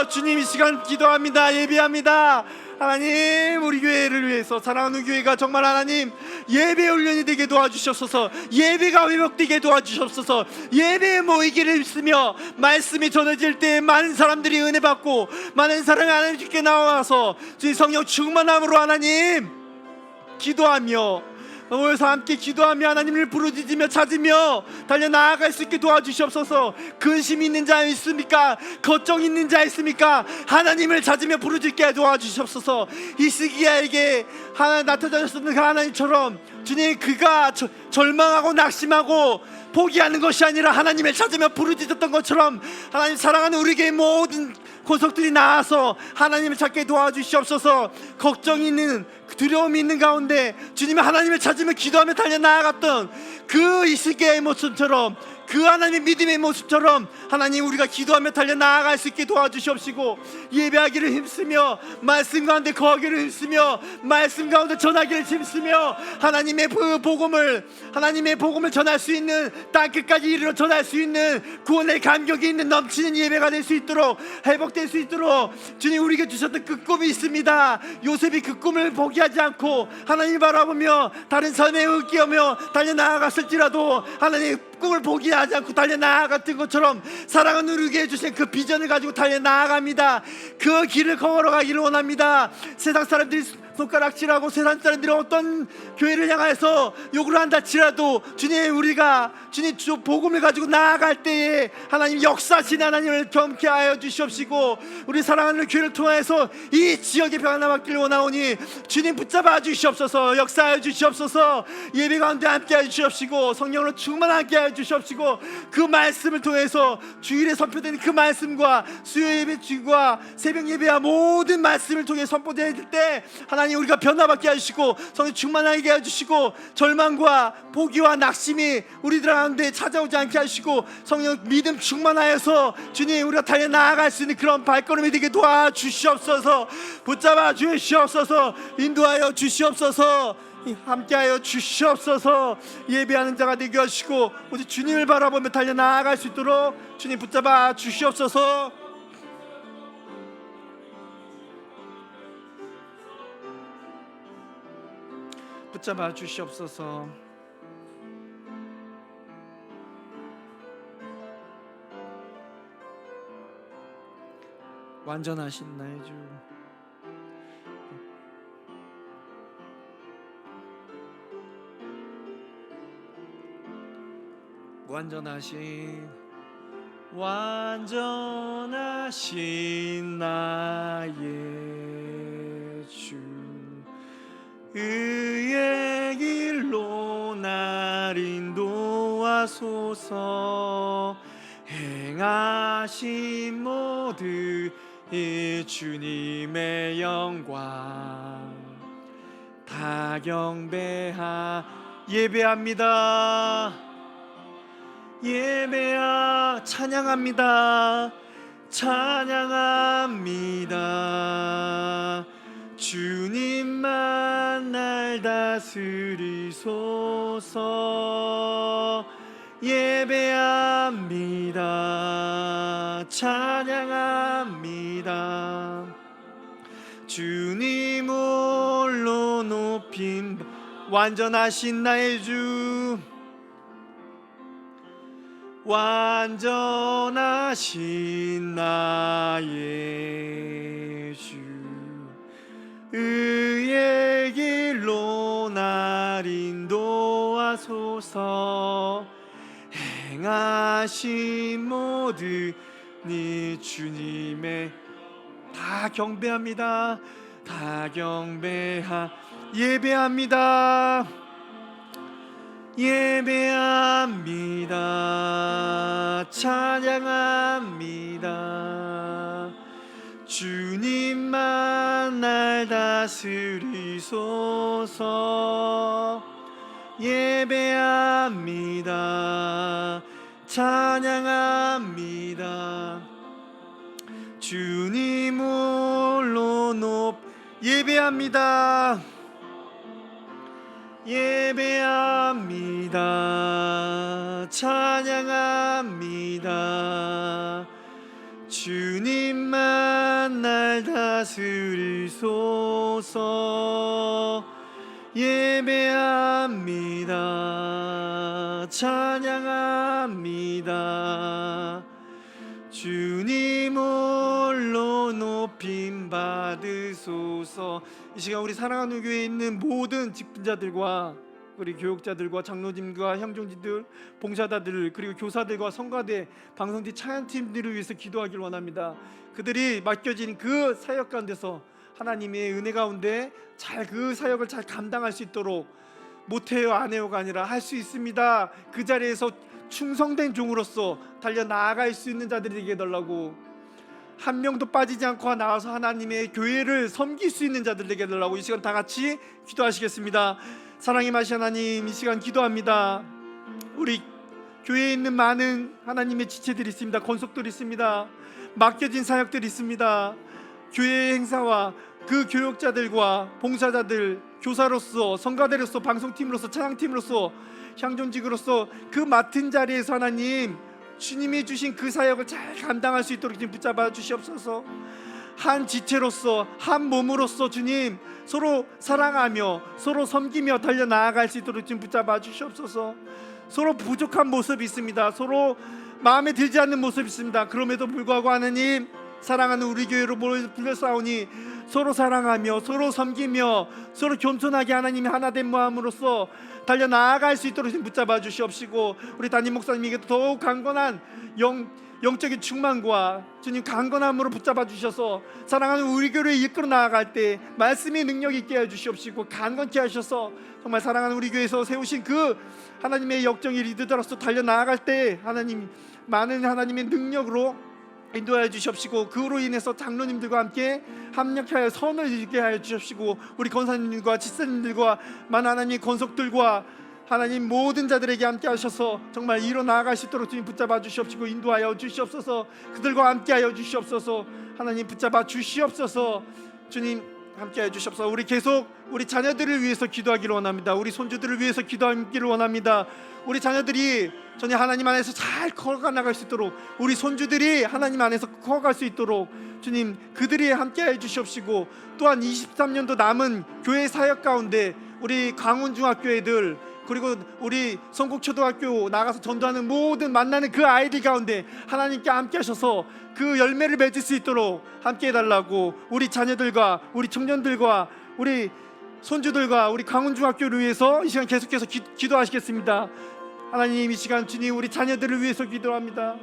주님 이 시간 기도합니다. 예배합니다. 하나님, 우리 교회를 위해서, 사랑하는 교회가 정말 하나님 예배 훈련이 되게 도와주시옵소서. 예배가 회복되게 도와주시옵소서. 예배에 모이기를 힘쓰며 말씀이 전해질 때 많은 사람들이 은혜 받고 많은 사람이 하나님께 나와서 주님 성령 충만함으로 하나님 기도하며 모여서 함께 기도하며 하나님을 부르짖으며 찾으며 달려나아갈 수 있게 도와주시옵소서. 근심 있는 자 있습니까? 걱정 있는 자 있습니까? 하나님을 찾으며 부르짖게 도와주시옵소서. 히스기야에게 하나님 나타나셨던 그 하나님처럼 주님, 그가 절망하고 낙심하고 포기하는 것이 아니라 하나님을 찾으며 부르짖었던 것처럼 하나님 사랑하는 우리에게 모든 권속들이 나와서 하나님을 찾게 도와주시옵소서. 걱정이 있는, 두려움이 있는 가운데 주님의 하나님을 찾으며 기도하며 달려나아갔던 그 히스기야의 모습처럼, 그 하나님의 믿음의 모습처럼 하나님 우리가 기도하며 달려나아갈 수 있게 도와주시옵시고, 예배하기를 힘쓰며 말씀 가운데 거하기를 힘쓰며 말씀 가운데 전하기를 힘쓰며 하나님의 복음을 전할 수 있는, 땅끝까지 이르러 전할 수 있는 구원의 감격이 있는 넘치는 예배가 될 수 있도록, 회복될 수 있도록 주님 우리에게 주셨던 그 꿈이 있습니다. 요셉이 그 꿈을 포기하지 않고 하나님을 바라보며 다른 삶에 의기하며 달려나아갔을지라도 하나님 꿈을 포기하지 않고 달려나아갔던 것처럼 사랑하는 우리에게 주신 그 비전을 가지고 달려나아갑니다. 그 길을 걸어가기를 원합니다. 세상 사람들이 손가락질하고 세상 사람들이 어떤 교회를 향해서 욕을 한다 치라도 주님, 우리가 주님 복음을 가지고 나아갈 때에 하나님 역사하신 하나님을 경계하여 주시옵시고, 우리 사랑하는 교회를 통해서 이 지역의 변화받기를 원하오니 주님 붙잡아 주시옵소서. 역사하여 주시옵소서. 예배 가운데 함께하여 주시옵시고 성령으로 충만하게 하여 주시옵시고, 그 말씀을 통해서 주일에 선포되는 그 말씀과 수요 예배 주과 새벽 예배와 모든 말씀을 통해 선포될 때 하나님 우리가 변화받게 해주시고 성령 충만하게 해주시고, 절망과 포기와 낙심이 우리들 가운데 찾아오지 않게 하시고 성령 믿음 충만하여서 주님 우리가 달려나아갈 수 있는 그런 발걸음이 되게 도와주시옵소서. 붙잡아 주시옵소서. 인도하여 주시옵소서. 함께하여 주시옵소서. 예배하는 자가 되게 하시고 오직 주님을 바라보며 달려나아갈 수 있도록 주님 붙잡아 주시옵소서. 붙잡아 주시옵소서. 완전하신 나의 주, 완전하신 나의 주, 의의 길로 날 인도하소서. 행하신 모든 이 주님의 영광 다 경배하. 예배합니다. 찬양합니다. 찬양합니다. 주님만 날 다스리소서. 예배합니다. 찬양합니다. 주님 홀로 높임. 완전하신 나의 주, 완전하신 나의 주, 의의 길로 날 인도하소서. 행하신 모든 이 주님의 다 경배합니다. 다 예배합니다. 예배합니다. 찬양합니다. 주님만 날 다스리소서. 예배합니다. 찬양합니다. 주님 홀로 예배합니다. 예배합니다. 찬양합니다. 주님만 날 다스리소서. 예배합니다. 찬양합니다. 주님 홀로 높임 받으소서. 이 시간 우리 사랑하는 교회에 있는 모든 직분자들과 우리 교육자들과 장로님과 형종지들, 봉사자들, 그리고 교사들과 성가대, 방송팀, 찬양팀들을 위해서 기도하길 원합니다. 그들이 맡겨진 그 사역 가운데서 하나님의 은혜 가운데 잘 그 사역을 잘 감당할 수 있도록 못해요 안 해요가 아니라 할 수 있습니다. 그 자리에서 충성된 종으로서 달려 나아갈 수 있는 자들이 되게 해달라고, 한 명도 빠지지 않고 나와서 하나님의 교회를 섬길 수 있는 자들 되게 해달라고 이 시간 다 같이 기도하시겠습니다. 사랑의 마시 하나님, 이 시간 기도합니다. 우리 교회에 있는 많은 하나님의 지체들이 있습니다. 권속들이 있습니다. 맡겨진 사역들이 있습니다. 교회의 행사와 그 교역자들과 봉사자들, 교사로서, 성가대로서, 방송팀으로서, 찬양팀으로서, 향전직으로서 그 맡은 자리에서 하나님 주님이 주신 그 사역을 잘 감당할 수 있도록 주님 붙잡아 주시옵소서. 한 지체로서, 한 몸으로서 주님 서로 사랑하며 서로 섬기며 달려나아갈 수 있도록 주님 붙잡아 주시옵소서. 서로 부족한 모습이 있습니다. 서로 마음에 들지 않는 모습이 있습니다. 그럼에도 불구하고 하나님 사랑하는 우리 교회로 불러싸우니 서로 사랑하며 서로 섬기며 서로 겸손하게 하나님이 하나된 마음으로서 달려나아갈 수 있도록 좀 붙잡아 주시옵시고, 우리 담임 목사님에게 더욱 강건한 영적인 충만과 주님 강건함으로 붙잡아 주셔서 사랑하는 우리 교회를 이끌어 나아갈 때 말씀의 능력 있게 해주시옵시고 강건케 하셔서 정말 사랑하는 우리 교회에서 세우신 그 하나님의 역정의 리더로서 달려나아갈 때 하나님 많은 하나님의 능력으로 인도하여 주시옵시고, 그로 인해서 장로님들과 함께 합력하여 선을 이루게 하여 주시옵시고, 우리 권사님들과 지사님들과 많은 하나님의 권속들과 하나님 모든 자들에게 함께 하셔서 정말 일어나갈 수 있도록 주님 붙잡아 주시옵시고 인도하여 주시옵소서. 그들과 함께 하여 주시옵소서. 하나님 붙잡아 주시옵소서. 주님 함께 해 주시옵소서. 우리 계속 우리 자녀들을 위해서 기도하기를 원합니다. 우리 손주들을 위해서 기도하기를 원합니다. 우리 자녀들이 전혀 하나님 안에서 잘 커가 나갈 수 있도록, 우리 손주들이 하나님 안에서 커갈 수 있도록 주님 그들이 함께 해 주시옵시고, 또한 23년도 남은 교회 사역 가운데 우리 강원중학교애들 그리고 우리 성국초등학교 나가서 전도하는 모든 만나는 그 아이들 가운데 하나님께 함께 하셔서 그 열매를 맺을 수 있도록 함께 해달라고, 우리 자녀들과 우리 청년들과 우리 손주들과 우리 강원중학교를 위해서 이 시간 계속해서 기도하시겠습니다. 하나님 이 시간 주님 우리 자녀들을 위해서 기도합니다.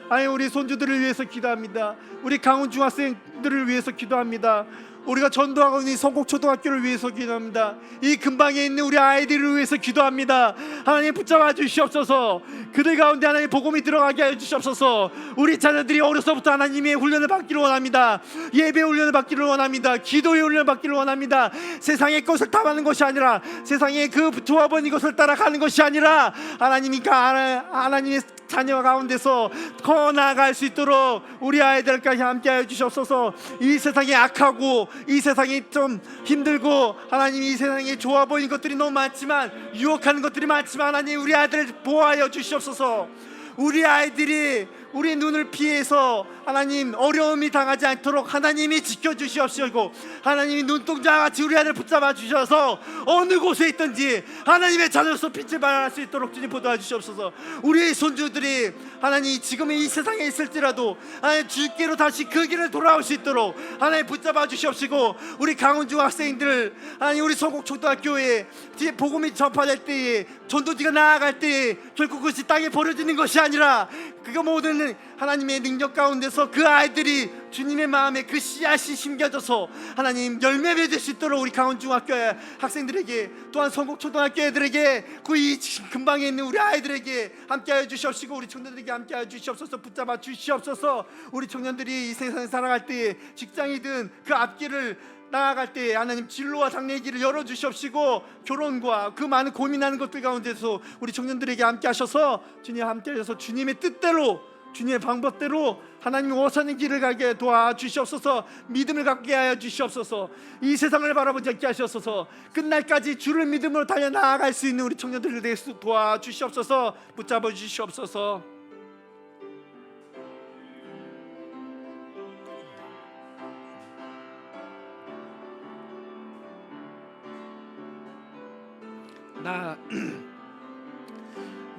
아니 우리 손주들을 위해서 기도합니다. 우리 강원중학생들을 위해서 기도합니다. 우리가 전도하고 있는 성곡초등학교를 위해서 기도합니다. 이 근방에 있는 우리 아이들을 위해서 기도합니다. 하나님 붙잡아 주시옵소서. 그들 가운데 하나님 복음이 들어가게 해 주시옵소서. 우리 자녀들이 어려서부터 하나님의 훈련을 받기를 원합니다. 예배 훈련을 받기를 원합니다. 기도의 훈련을 받기를 원합니다. 세상의 것을 탐하는 것이 아니라, 세상의 그 조합원인 것을 따라가는 것이 아니라 하나님의 자녀 가운데서 커 나아갈 수 있도록 우리 아이들까지 함께하여 주시옵소서. 이 세상이 악하고 이 세상이 좀 힘들고 하나님 이 세상에 좋아 보이는 것들이 너무 많지만, 유혹하는 것들이 많지만 하나님 우리 아이들을 보호하여 주시옵소서. 우리 아이들이 우리 눈을 피해서 하나님 어려움이 당하지 않도록 하나님이 지켜주시옵시고, 하나님이 눈동자같이 우리 아이를 붙잡아 주셔서 어느 곳에 있든지 하나님의 자녀로서 빛을 발할 수 있도록 주님 보도해 주시옵소서. 우리의 손주들이 하나님 지금 이 세상에 있을지라도 하나님 주께로 다시 그 길을 돌아올 수 있도록 하나님 붙잡아 주시옵시고, 우리 강원중 학생들 하나님 우리 성곡초등학교에 뒤에 복음이 전파될 때에 전도지가 나아갈 때에 결국 그것이 땅에 버려지는 것이 아니라 그거 모든 하나님의 능력 가운데서 그 아이들이 주님의 마음에 그 씨앗이 심겨져서 하나님 열매 맺을 수 있도록 우리 강원중학교의 학생들에게, 또한 성곡초등학교 애들에게, 그 이 근방에 있는 우리 아이들에게 함께하여 주시옵시고, 우리 청년들에게 함께하여 주시옵소서. 붙잡아 주시옵소서. 우리 청년들이 이 세상에 살아갈 때에 직장이든 그 앞길을 나아갈 때 하나님 진로와 장래의 길을 열어주시옵시고, 결혼과 그 많은 고민하는 것들 가운데서 우리 청년들에게 함께 하셔서 주님 함께 하셔서 주님의 뜻대로, 주님의 방법대로 하나님이 원하는 길을 가게 도와주시옵소서. 믿음을 갖게 하여 주시옵소서. 이 세상을 바라보지 않게 하시옵소서. 끝날까지 주를 믿음으로 달려나아갈 수 있는 우리 청년들을 대해서 도와주시옵소서. 붙잡아 주시옵소서.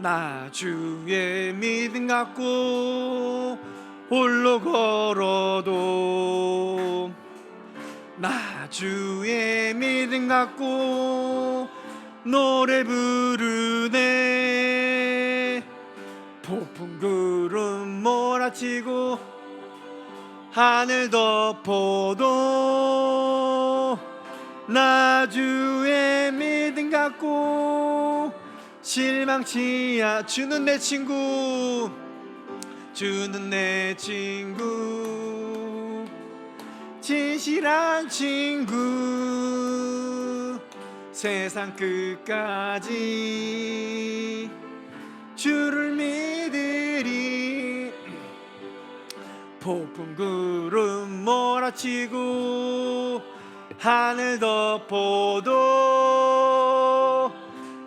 나 주의 믿음 갖고 홀로 걸어도, 나 주의 믿음 갖고 노래 부르네. 폭풍 구름 몰아치고 하늘 덮어도 나 주의 믿음 갖고 실망치 않아. 주는 내 친구, 주는 내 친구, 진실한 친구. 세상 끝까지 주를 믿으리. 폭풍 구름 몰아치고 하늘 덮어도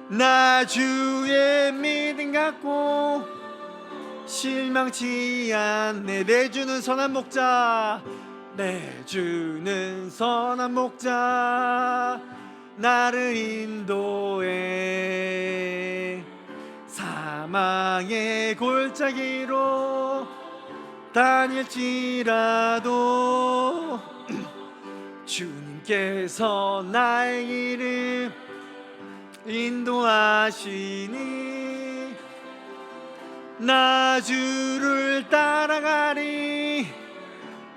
나 주의 믿음 갖고 실망치 않네. 내 주는 선한 목자, 내 주는 선한 목자, 나를 인도해. 사망의 골짜기로 다닐지라도 주님께서 나의 길을 인도하시니 나 주를 따라가리.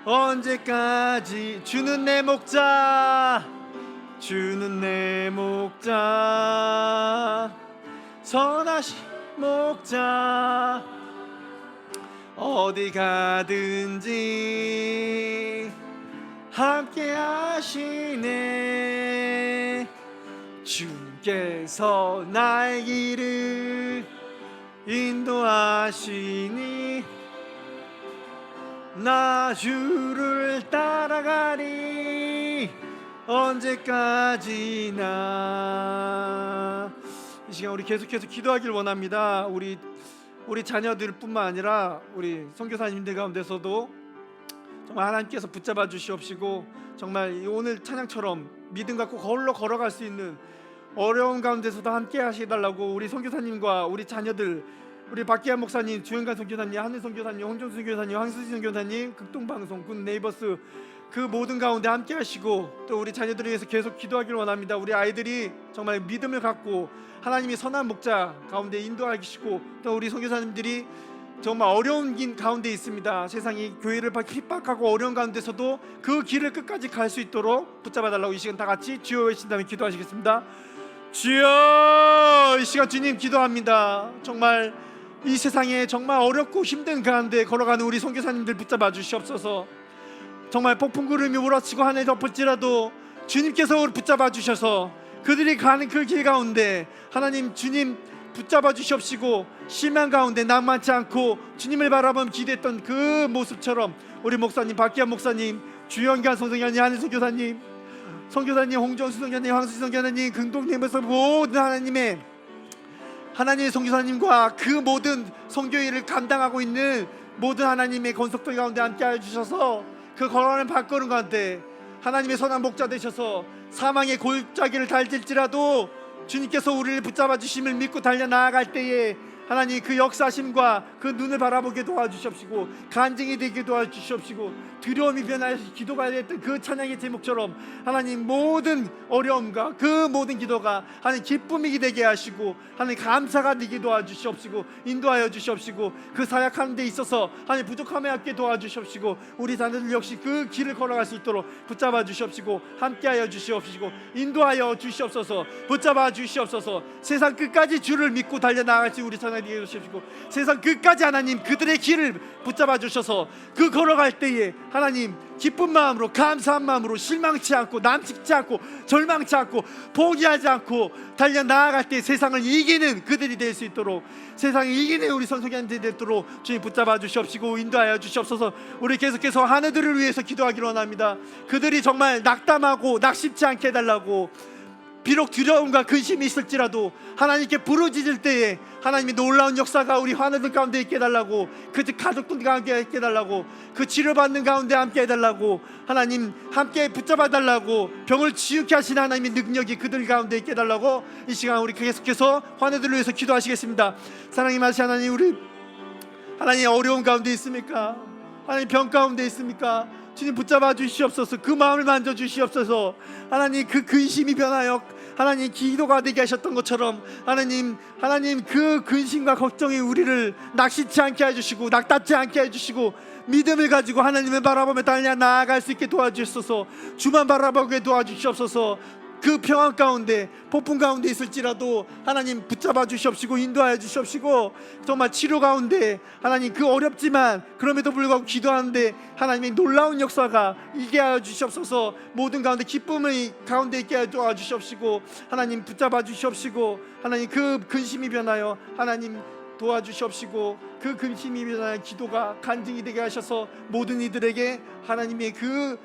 언제까지? 주는 내 목자, 주는 내 목자, 선하신 목자. 어디 가든지 함께 하시네. 주께서 나의 길을 인도하시니 나 주를 따라가리. 언제까지나. 이 시간 우리 계속해서 기도하길 원합니다. 우리 자녀들뿐만 아니라 우리 선교사님들 가운데서도 정말 하나님께서 붙잡아 주시옵시고, 정말 오늘 찬양처럼 믿음 갖고 홀로 걸어갈 수 있는 어려운 가운데서도 함께 하시달라고 우리 선교사님과 우리 자녀들, 우리 박기환 목사님, 주영관 선교사님, 하늘 선교사님, 홍정수 선교사님, 황수진 선교사님, 극동방송, 군 네이버스 그 모든 가운데 함께 하시고, 또 우리 자녀들을 위해서 계속 기도하기를 원합니다. 우리 아이들이 정말 믿음을 갖고 하나님이 선한 목자 가운데 인도하시고, 또 우리 선교사님들이 정말 어려운 길 가운데 있습니다. 세상이 교회를 핍박하고 어려운 가운데서도 그 길을 끝까지 갈 수 있도록 붙잡아 달라고 이 시간 다 같이 주여 외친 다음에 기도하시겠습니다. 주여, 이 시간 주님 기도합니다. 정말 이 세상에 정말 어렵고 힘든 가운데 걸어가는 우리 선교사님들 붙잡아 주시옵소서. 정말 폭풍 구름이 몰아치고 하늘에 덮을지라도 주님께서 우리 붙잡아 주셔서 그들이 가는 그 길 가운데 하나님 주님 붙잡아 주시옵시고, 실망 가운데 낭만치 않고 주님을 바라보며 기도했던 그 모습처럼 우리 목사님, 박기환 목사님, 주영관 선교사님, 하늘 선교사님, 선교사님, 홍정수 선교사님, 황수진 선교사님, 긍동님에서 모든 하나님의 선교사님과 그 모든 선교일을 감당하고 있는 모든 하나님의 건속들 가운데 함께하여 주셔서 그 걸어가는 발걸음 가운데 하나님의 선한 목자 되셔서 사망의 골짜기를 달릴지라도 주님께서 우리를 붙잡아 주심을 믿고 달려나아갈 때에 하나님 그 역사심과 그 눈을 바라보게 도와주시옵시고 간증이 되게 도와주시옵시고 두려움이 변하여서 기도가 됐던 그 찬양의 제목처럼 하나님 모든 어려움과 그 모든 기도가 하나님 기쁨이 되게 하시고 하나님 감사가 되게 도와주시옵시고 인도하여 주시옵시고 그 사역하는 데 있어서 하나님 부족함에 없게 도와주시옵시고 우리 자녀들 역시 그 길을 걸어갈 수 있도록 붙잡아 주시옵시고 함께하여 주시옵시고 인도하여 주시옵소서. 붙잡아 주시옵소서. 세상 끝까지 주를 믿고 달려나갈지 우리 자녀들에게 주시옵시고 세상 끝까지 하나님 그들의 길을 붙잡아 주셔서 그 걸어갈 때에 하나님 기쁜 마음으로 감사한 마음으로 실망치 않고 남직지 않고 절망치 않고 포기하지 않고 달려나아갈 때 세상을 이기는 그들이 될 수 있도록 세상을 이기는 우리 성소년들이 되도록 주님 붙잡아 주시옵시고 인도하여 주시옵소서. 우리 계속해서 하늘들을 위해서 기도하기로 원합니다. 그들이 정말 낙담하고 낙심치 않게 해달라고 비록 두려움과 근심이 있을지라도 하나님께 부르짖을 때에 하나님이 놀라운 역사가 우리 하늘들 가운데 있게 해달라고 그 가족들 가운데 있게 해달라고 그 치료받는 가운데 함께 해달라고 하나님 함께 붙잡아 달라고 병을 치유케 하시는 하나님의 능력이 그들 가운데 있게 해달라고 이 시간 우리 계속해서 하늘들을 위해서 기도하시겠습니다. 사랑의 마시 하나님 우리 하나님 어려운 가운데 있습니까? 하나님 병 가운데 있습니까? 주님 붙잡아 주시옵소서. 그 마음을 만져 주시옵소서. 하나님 그 근심이 변하여 하나님 기도가 되게 하셨던 것처럼 하나님 그 근심과 걱정이 우리를 낙심치 않게 해주시고 낙담치 않게 해주시고 믿음을 가지고 하나님을 바라보며 달려 나아갈 수 있게 도와주시옵소서. 주만 바라보게 도와주시옵소서. 그 평안 가운데 폭풍 가운데 있을지라도 하나님 붙잡아 주시옵시고 인도하여 주시옵시고 정말 치료 가운데 하나님 그 어렵지만 그럼에도 불구하고 기도하는데 하나님의 놀라운 역사가 있게 하여 주시옵소서. 모든 가운데 기쁨의 가운데 있게 하여 도와주시옵시고 하나님 붙잡아 주시옵시고 하나님 그 근심이 변하여 하나님 도와주시옵시고 그 근심이 변하여 기도가 간증이 되게 하셔서 모든 이들에게 하나님의 그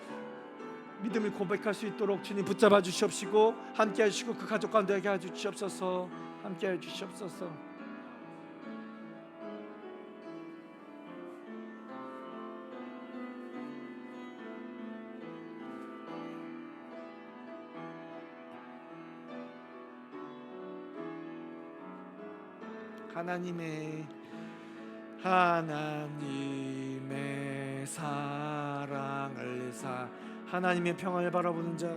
믿음을 고백할 수 있도록 주님 붙잡아 주시옵시고 함께 해주시고 그 가족 가운데 하게 해주시옵소서. 함께 해주시옵소서. 하나님의 사랑을 하나님의 평안을 바라보는 자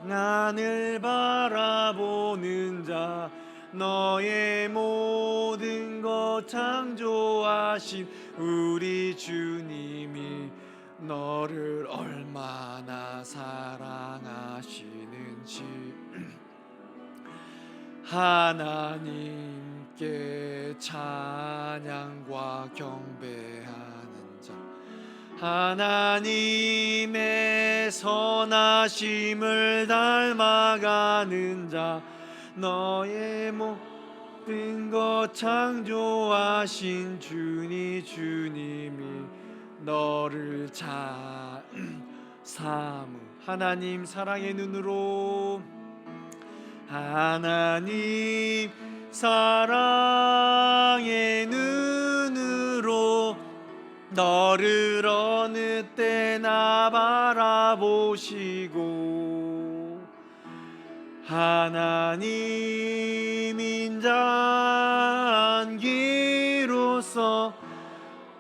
하늘 바라보는 자 너의 모든 것 창조하신 우리 주님이 너를 얼마나 사랑하시는지 하나님께 찬양과 경배하는 자 하나님의 선하심을 닮아가는 자 너의 모든 것 창조하신 주님이 너를 하나님 사랑의 눈으로 하나님 사랑의 눈으로 너를 어느 때나 바라보시고 하나님 인자한기로서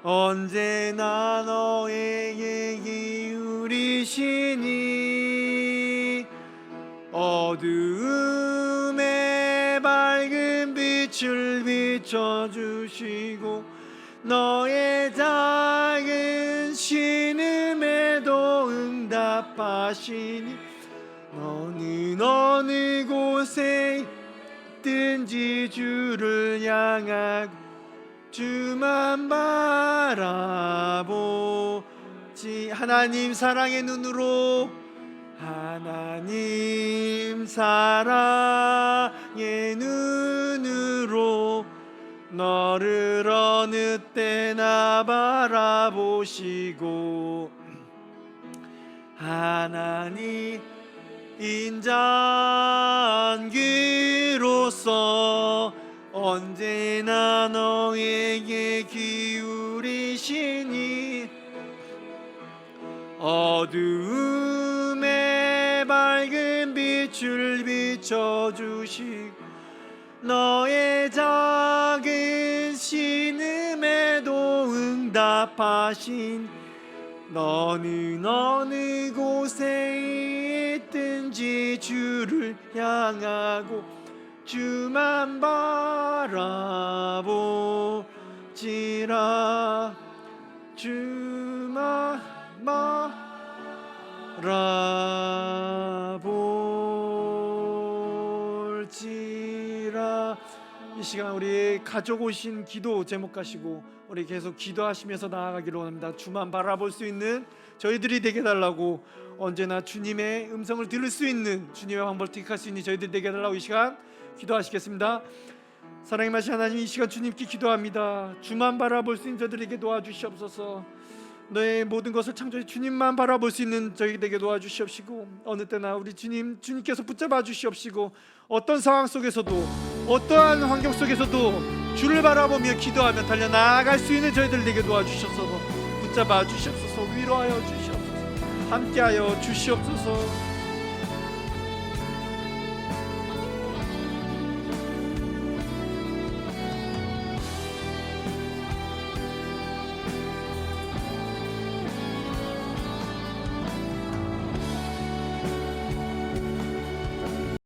언제나 너에게 기울이시니 어두움에 밝은 빛을 비춰주시고 너의 작은 신음에도 응답하시니 너는 어느 곳에 있든지 주를 향하고 주만 바라보지 하나님 사랑의 눈으로 하나님 사랑의 눈으로 너를 어느 때나 바라보시고 하나님 인자한기로서 언제나 너에게 기울이시니 어두움에 밝은 빛을 비춰주시 너의 작은 신음에도 응답하신 너는 어느 곳에 있든지 주를 향하고 주만 바라보지라 주만 바라볼지라. 이 시간 우리 가족 오신 기도 제목 가시고 우리 계속 기도하시면서 나아가기로 합니다. 주만 바라볼 수 있는 저희들이 되게 달라고, 언제나 주님의 음성을 들을 수 있는, 주님의 방법을 택할 수 있는 저희들이 되게 달라고 이 시간 기도하시겠습니다. 사랑의 마신 하나님, 이 시간 주님께 기도합니다. 주만 바라볼 수 있는 저들에게 도와주시옵소서. 너의 모든 것을 창조해 주님만 바라볼 수 있는 저희에게 도와주시옵시고, 어느 때나 우리 주님께서 붙잡아 주시옵시고, 어떤 상황 속에서도 어떠한 환경 속에서도 주를 바라보며 기도하며 달려나갈 수 있는 저희들에게 도와주셔서 붙잡아 주시옵소서. 위로하여 주시옵소서. 함께하여 주시옵소서.